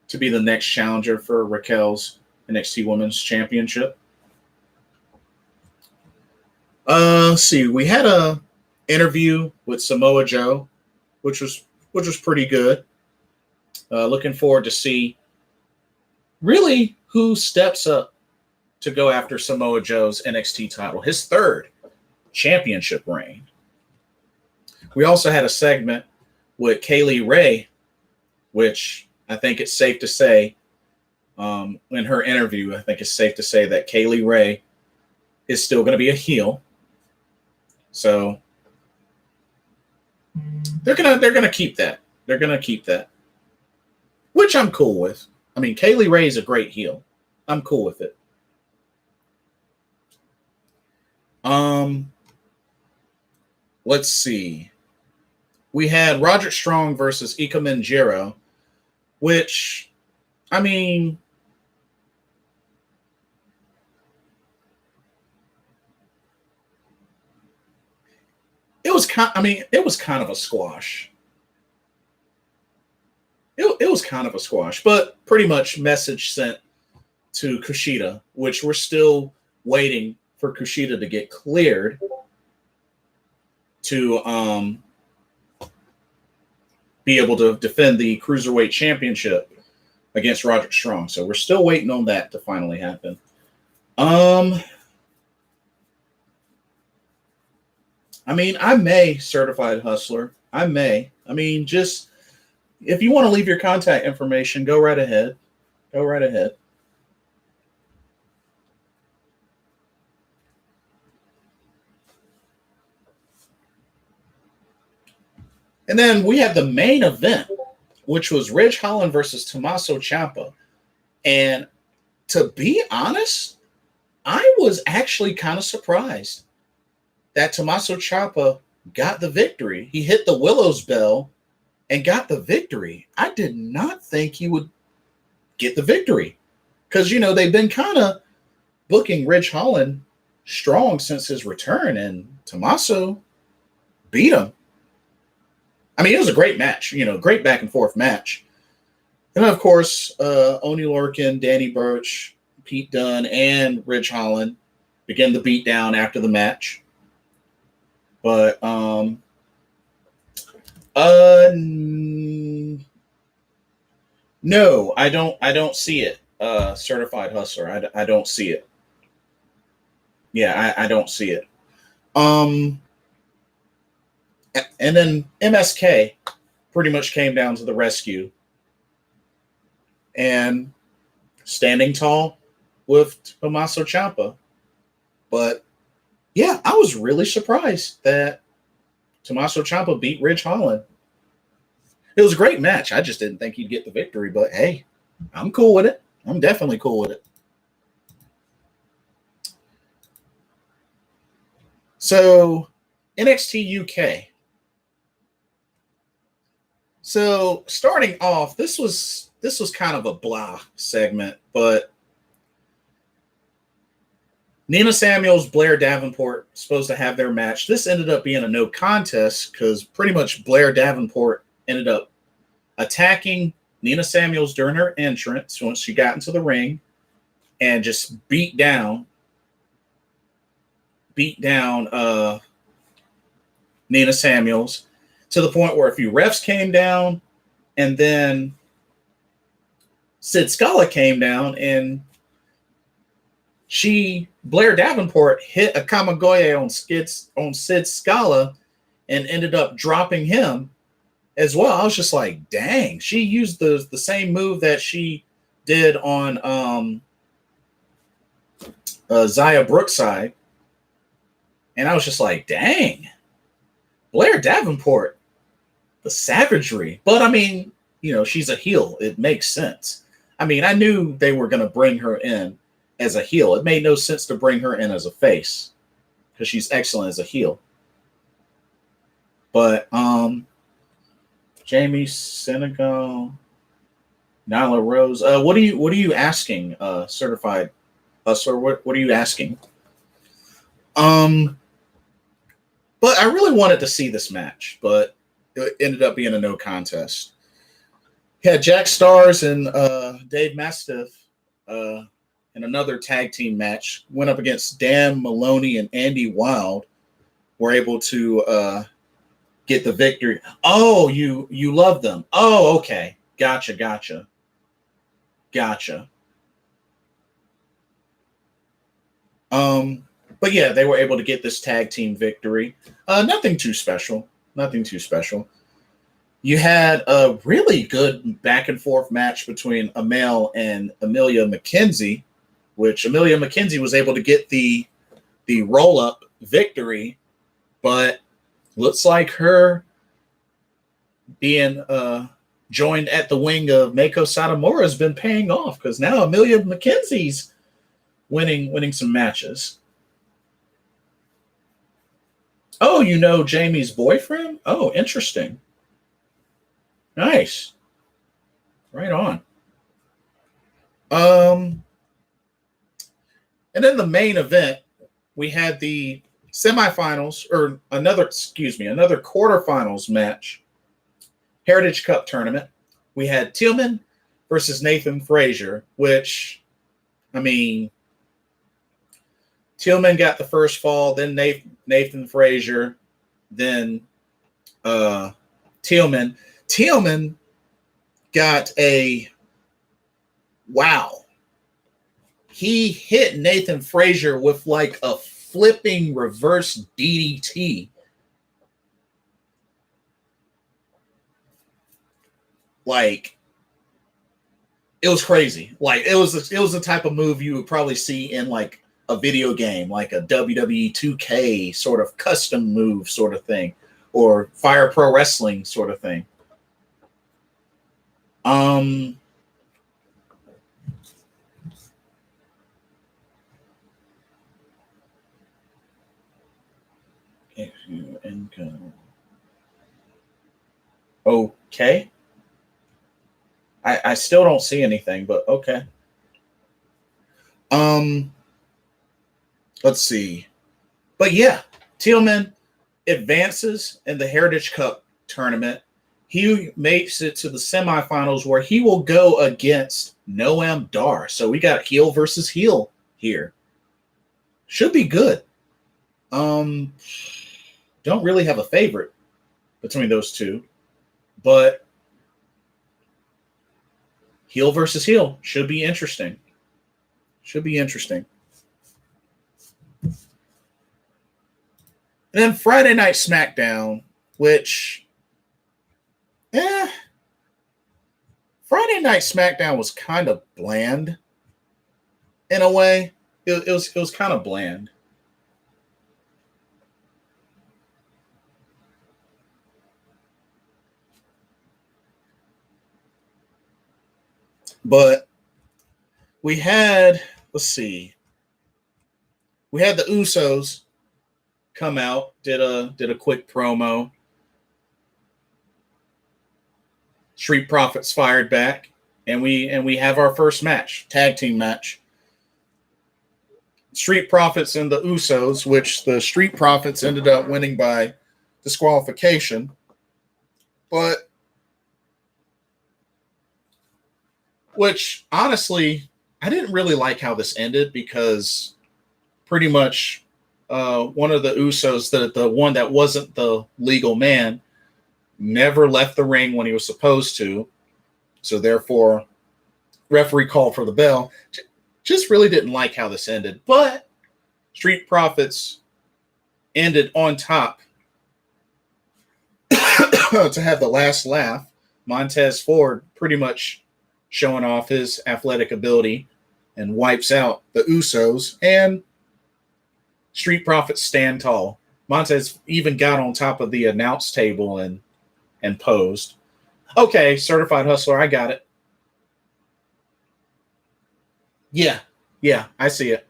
to be the next challenger for Raquel's NXT Women's Championship. Let's see. We had a interview with Samoa Joe, which was pretty good. Looking forward to see really who steps up to go after Samoa Joe's NXT title, his third championship reign. We also had a segment with Kaylee Ray, which I think it's safe to say, in her interview, I think it's safe to say that Kaylee Ray is still going to be a heel. So they're gonna keep that. They're gonna keep that, which I'm cool with. I mean, Kaylee Ray is a great heel. I'm cool with it. Let's see. We had Roderick Strong versus Ika Menjiro, which, I mean, it was kind of a squash. It was kind of a squash, but pretty much message sent to Kushida, which we're still waiting for Kushida to get cleared to be able to defend the Cruiserweight Championship against Roderick Strong. So we're still waiting on that to finally happen. I mean, I may Certified Hustler. I may. I mean, just if you want to leave your contact information, go right ahead. Go right ahead. And then we have the main event, which was Ridge Holland versus Tommaso Ciampa. And to be honest, I was actually kind of surprised that Tommaso Ciampa got the victory. He hit the Willow's Bell and got the victory. I did not think he would get the victory because, they've been kind of booking Ridge Holland strong since his return, and Tommaso beat him. I mean, it was a great match, great back and forth match. And of course, Oney Lorcan, Danny Burch, Pete Dunne, and Ridge Holland began the beatdown after the match. But no, I don't see it. Certified Hustler, I don't see it. Yeah, I don't see it. And then MSK pretty much came down to the rescue and standing tall with Tommaso Ciampa. But yeah, I was really surprised that Tommaso Ciampa beat Ridge Holland. It was a great match. I just didn't think he'd get the victory, but hey, I'm cool with it. I'm definitely cool with it. So, NXT UK. So, starting off, this was kind of a blah segment, but Nina Samuels, Blair Davenport supposed to have their match. This ended up being a no contest because pretty much Blair Davenport ended up attacking Nina Samuels during her entrance once she got into the ring and just beat down Nina Samuels to the point where a few refs came down, and then Sid Scala came down, and Blair Davenport hit a Kamigoye on Sid Scala and ended up dropping him as well. I was just like, dang, she used the same move that she did on Xia Brookside. And I was just like, dang, Blair Davenport, the savagery. But I mean, she's a heel. It makes sense. I mean, I knew they were going to bring her in as a heel. It made no sense to bring her in as a face because she's excellent as a heel. But Jamie Senegal, Nyla Rose. What are you asking, certified hustler? What are you asking? But I really wanted to see this match, but it ended up being a no contest. Had Jack Stars and Dave Mastiff in another tag team match. Went up against Dan Maloney and Andy Wild. Were able to get the victory. Oh, you love them. Oh, okay. Gotcha. But yeah, they were able to get this tag team victory. Nothing too special. You had a really good back and forth match between Amel and Amelia McKenzie, which Amelia McKenzie was able to get the roll up victory, but looks like her being joined at the wing of Meiko Satomura has been paying off because now Amelia McKenzie's winning some matches. Oh, Jamie's boyfriend? Oh, interesting. Nice. Right on. And then the main event, we had the semifinals, or another quarterfinals match, Heritage Cup tournament. We had Tillman versus Nathan Frazier, which, I mean, Tillman got the first fall, then Nathan Frazier, then Tillman. Tillman got wow. He hit Nathan Frazier with like a flipping reverse DDT. Like, it was crazy. Like, it was the type of move you would probably see in like a video game, like a WWE 2K sort of custom move sort of thing, or Fire Pro Wrestling sort of thing. Okay. I still don't see anything, but okay. Let's see. But yeah, Tillman advances in the Heritage Cup tournament. He makes it to the semifinals where he will go against Noam Dar. So we got heel versus heel here. Should be good. Don't really have a favorite between those two, but heel versus heel should be interesting. And then Friday Night SmackDown, which Friday Night SmackDown was kind of bland in a way. It was kind of bland. But we had, let's see, we had the Usos come out, did a quick promo. Street Profits fired back, and we have our first match, tag team match. Street Profits and the Usos, which the Street Profits ended up winning by disqualification. But which honestly, I didn't really like how this ended, because pretty much one of the Usos, the one that wasn't the legal man, never left the ring when he was supposed to. So therefore, referee called for the bell. Just really didn't like how this ended. But Street Profits ended on top to have the last laugh. Montez Ford pretty much showing off his athletic ability and wipes out the Usos, and Street Profits stand tall. Montez even got on top of the announce table and posed. Okay, Certified Hustler, I got it. Yeah, I see it.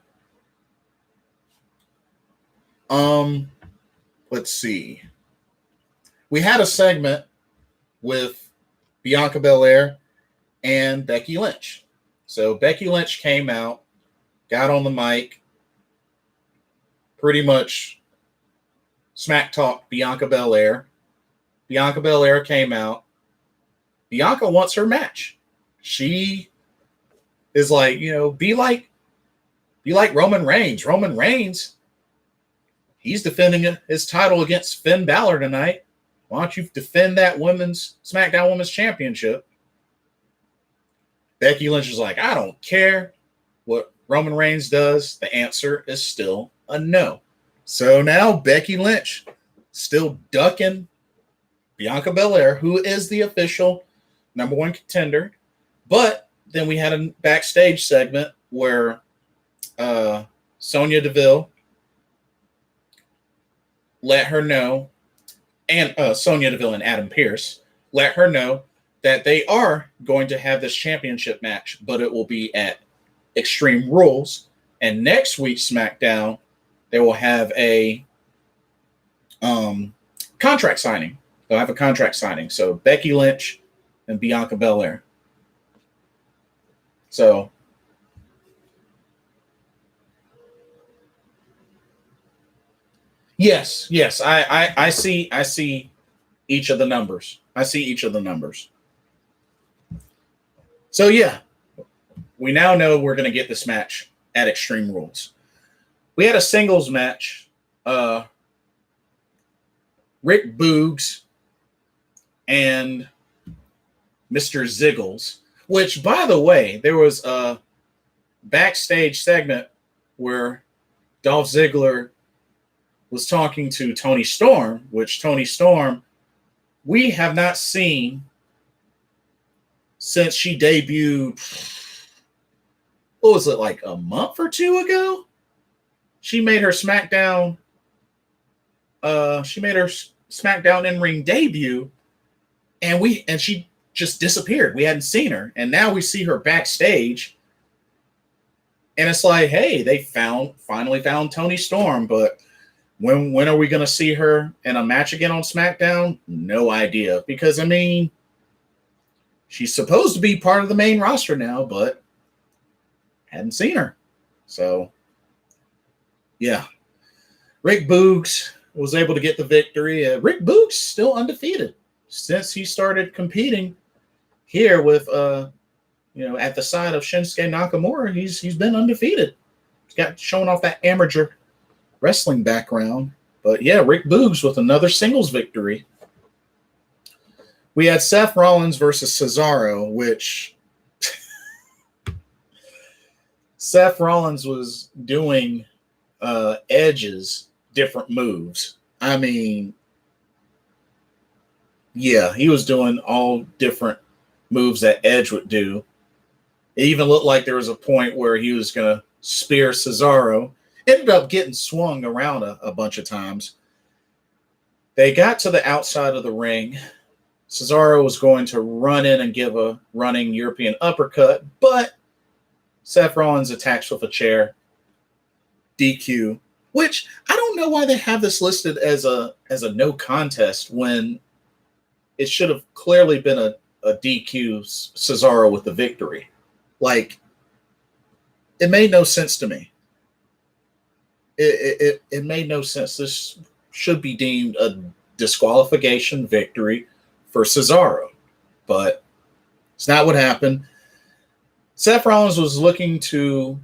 Let's see. We had a segment with Bianca Belair and Becky Lynch. So Becky Lynch came out, got on the mic, pretty much smack talked Bianca Belair. Bianca Belair came out. Bianca wants her match. She is like, be like Roman Reigns. Roman Reigns, he's defending his title against Finn Balor tonight. Why don't you defend that SmackDown Women's Championship? Becky Lynch is like, I don't care what Roman Reigns does. The answer is still a no. So now Becky Lynch still ducking Bianca Belair, who is the official number one contender. But then we had a backstage segment where Sonya Deville let her know, and Sonya Deville and Adam Pearce let her know that they are going to have this championship match, but it will be at Extreme Rules. And next week's SmackDown, they will have a contract signing. They'll have a contract signing. So Becky Lynch and Bianca Belair. So yes, I see each of the numbers. So yeah, we now know we're going to get this match at Extreme Rules. We had a singles match. Rick Boogs and Mr. Ziggles, which, by the way, there was a backstage segment where Dolph Ziggler was talking to Tony Storm, which Tony Storm we have not seen since she debuted. What was it, like a month or two ago? She made her SmackDown. SmackDown in-ring debut, and she just disappeared. We hadn't seen her, and now we see her backstage, and it's like, hey, they finally found Tony Storm, but when are we going to see her in a match again on SmackDown? No idea, because I mean, she's supposed to be part of the main roster now, but hadn't seen her. So, yeah, Rick Boogs was able to get the victory. Rick Boogs still undefeated since he started competing here with, at the side of Shinsuke Nakamura. He's been undefeated. He's got showing off that amateur wrestling background. But yeah, Rick Boogs with another singles victory. We had Seth Rollins versus Cesaro, which Seth Rollins was doing Edge's different moves. I mean, Yeah, he was doing all different moves that Edge would do. It even looked like there was a point where he was going to spear Cesaro. Ended up getting swung around a bunch of times. They got to the outside of the ring. Cesaro was going to run in and give a running European uppercut, but Seth Rollins attacks with a chair. DQ, which I don't know why they have this listed as a no contest when it should have clearly been a DQ Cesaro with the victory. Like, it made no sense to me. It made no sense. This should be deemed a disqualification victory for Cesaro, but it's not what happened. Seth Rollins was looking to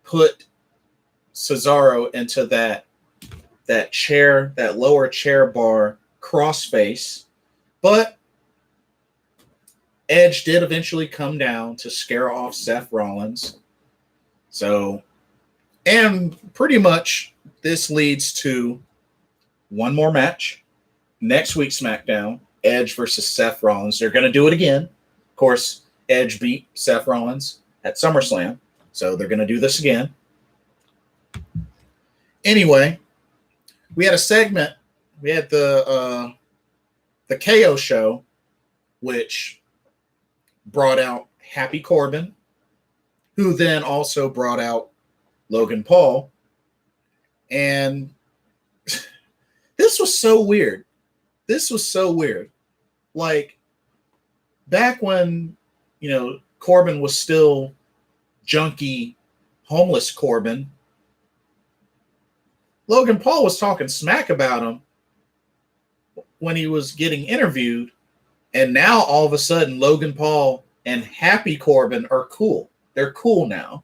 put Cesaro into that chair, that lower chair bar crossface, but Edge did eventually come down to scare off Seth Rollins. So, and pretty much this leads to one more match. Next week's SmackDown, Edge versus Seth Rollins. They're going to do it again. Of course, Edge beat Seth Rollins at SummerSlam, so they're going to do this again. Anyway, we had a segment. We had the KO show, which brought out Happy Corbin, who then also brought out Logan Paul. And this was so weird. Like, back when, Corbin was still junky, homeless Corbin, Logan Paul was talking smack about him when he was getting interviewed. And now all of a sudden, Logan Paul and Happy Corbin are cool. They're cool now,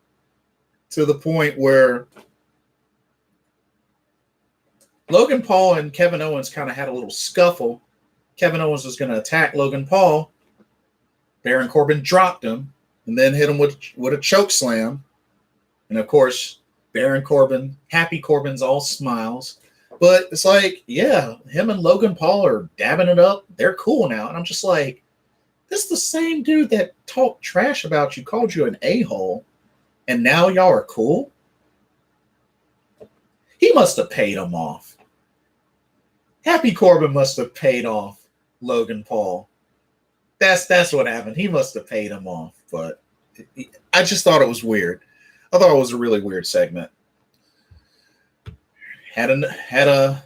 to the point where Logan Paul and Kevin Owens kind of had a little scuffle. Kevin Owens was going to attack Logan Paul. Baron Corbin dropped him and then hit him with a choke slam. And of course, Baron Corbin, Happy Corbin's all smiles. But it's like, yeah, him and Logan Paul are dabbing it up. They're cool now. And I'm just like, this is the same dude that talked trash about you, called you an a-hole, and now y'all are cool? He must have paid him off. Happy Corbin must have paid off Logan Paul. That's what happened. He must have paid him off. But I just thought it was weird. I thought it was a really weird segment. Had a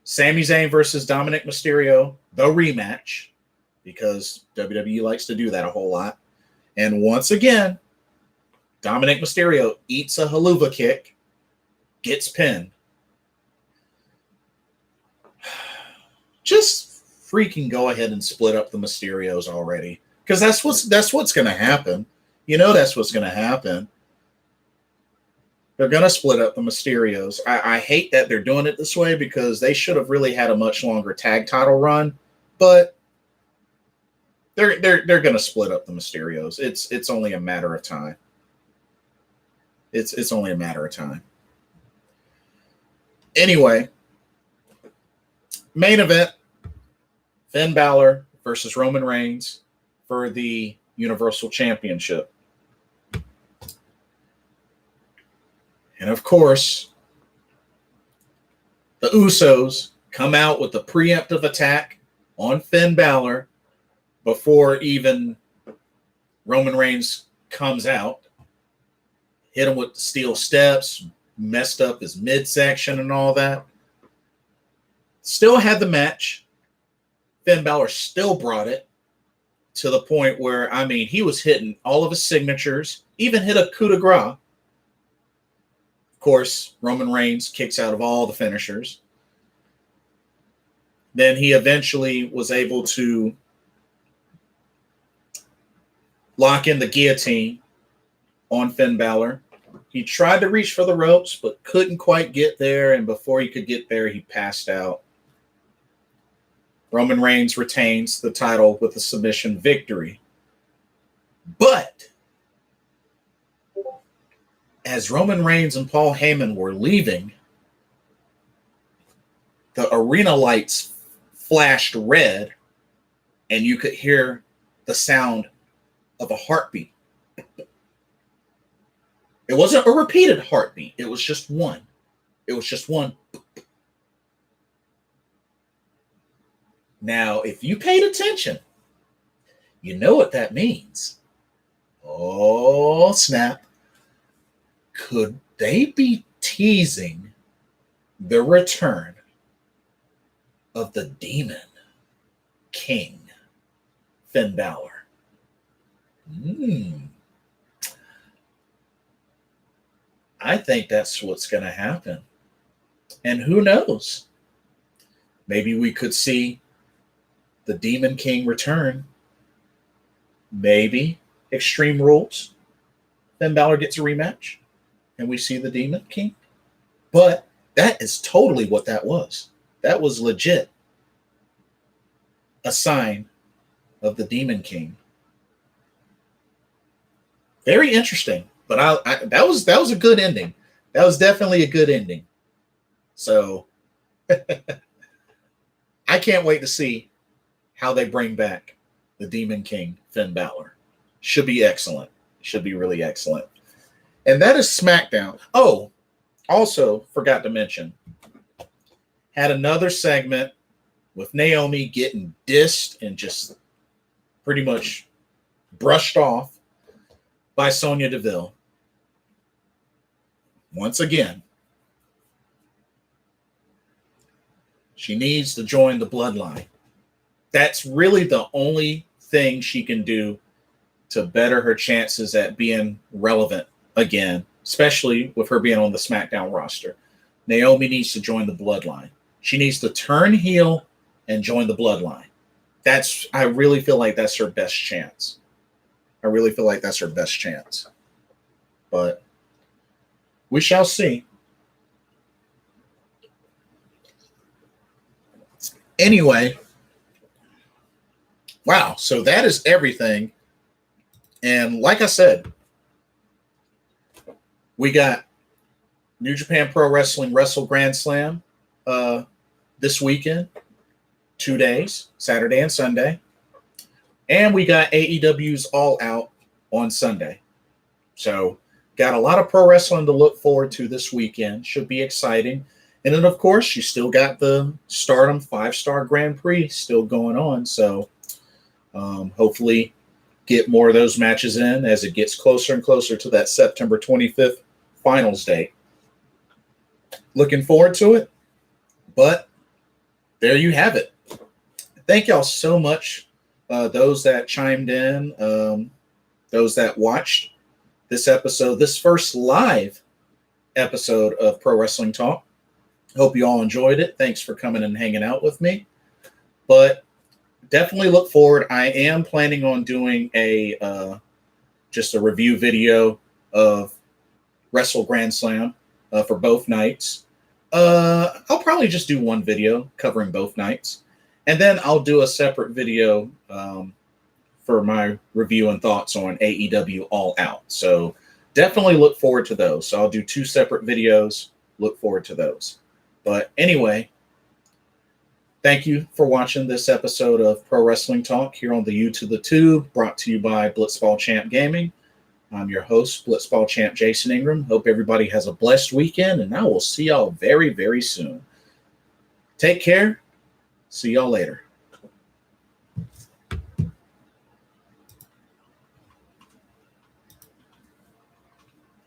Sami Zayn versus Dominic Mysterio, the rematch, because WWE likes to do that a whole lot. And once again, Dominic Mysterio eats a haluva kick, gets pinned. Just freaking go ahead and split up the Mysterios already, because that's what's going to happen. That's what's going to happen. They're going to split up the Mysterios. I hate that they're doing it this way, because they should have really had a much longer tag title run, but they're going to split up the Mysterios. It's only a matter of time. It's only a matter of time. Anyway, main event, Finn Balor versus Roman Reigns for the Universal Championship. And of course, the Usos come out with the preemptive attack on Finn Balor before even Roman Reigns comes out. Hit him with the steel steps, messed up his midsection and all that. Still had the match. Finn Balor still brought it to the point where, he was hitting all of his signatures, even hit a coup de grace. Of course, Roman Reigns kicks out of all the finishers. Then he eventually was able to lock in the guillotine on Finn Balor. He tried to reach for the ropes, but couldn't quite get there. And before he could get there, he passed out. Roman Reigns retains the title with a submission victory. But as Roman Reigns and Paul Heyman were leaving, the arena lights flashed red, and you could hear the sound of a heartbeat. It wasn't a repeated heartbeat. It was just one. It was just one. Now, if you paid attention, you know what that means. Oh, snap. Could they be teasing the return of the Demon King, Finn Balor? I think that's what's going to happen. And who knows? Maybe we could see the Demon King return. Maybe Extreme Rules. Finn Balor gets a rematch. And we see the Demon King. But that is totally what that was. That was legit a sign of the Demon King. Very interesting. But that was a good ending. That was definitely a good ending. So I can't wait to see how they bring back the Demon King, Finn Balor. Should be excellent. Should be really excellent. And that is SmackDown. Oh, also forgot to mention, had another segment with Naomi getting dissed and just pretty much brushed off by Sonya Deville. Once again, she needs to join the bloodline. That's really the only thing she can do to better her chances at being relevant again, especially with her being on the SmackDown roster. Naomi needs to join the bloodline. She needs to turn heel and join the bloodline. I really feel like that's her best chance. But we shall see. Anyway, wow. So that is everything. And like I said, we got New Japan Pro Wrestling Wrestle Grand Slam this weekend, 2 days, Saturday and Sunday. And we got AEW's All Out on Sunday. So got a lot of pro wrestling to look forward to this weekend. Should be exciting. And then, of course, you still got the Stardom 5-Star Grand Prix still going on. So hopefully get more of those matches in as it gets closer and closer to that September 25th finals date. Looking forward to it. But there you have it. Thank y'all so much, those that chimed in, those that watched this episode, this first live episode of Pro Wrestling Talk. Hope you all enjoyed it. Thanks for coming and hanging out with me. But definitely look forward. I am planning on doing just a review video of Wrestle Grand Slam for both nights. I'll probably just do one video covering both nights. And then I'll do a separate video for my review and thoughts on AEW All Out. So definitely look forward to those. So I'll do 2 separate videos. Look forward to those. But anyway, thank you for watching this episode of Pro Wrestling Talk here on the YouTube the Tube, brought to you by Blitzball Champ Gaming. I'm your host, Blitzball Champ Jason Ingram. Hope everybody has a blessed weekend, and I will see y'all very, very soon. Take care. See y'all later.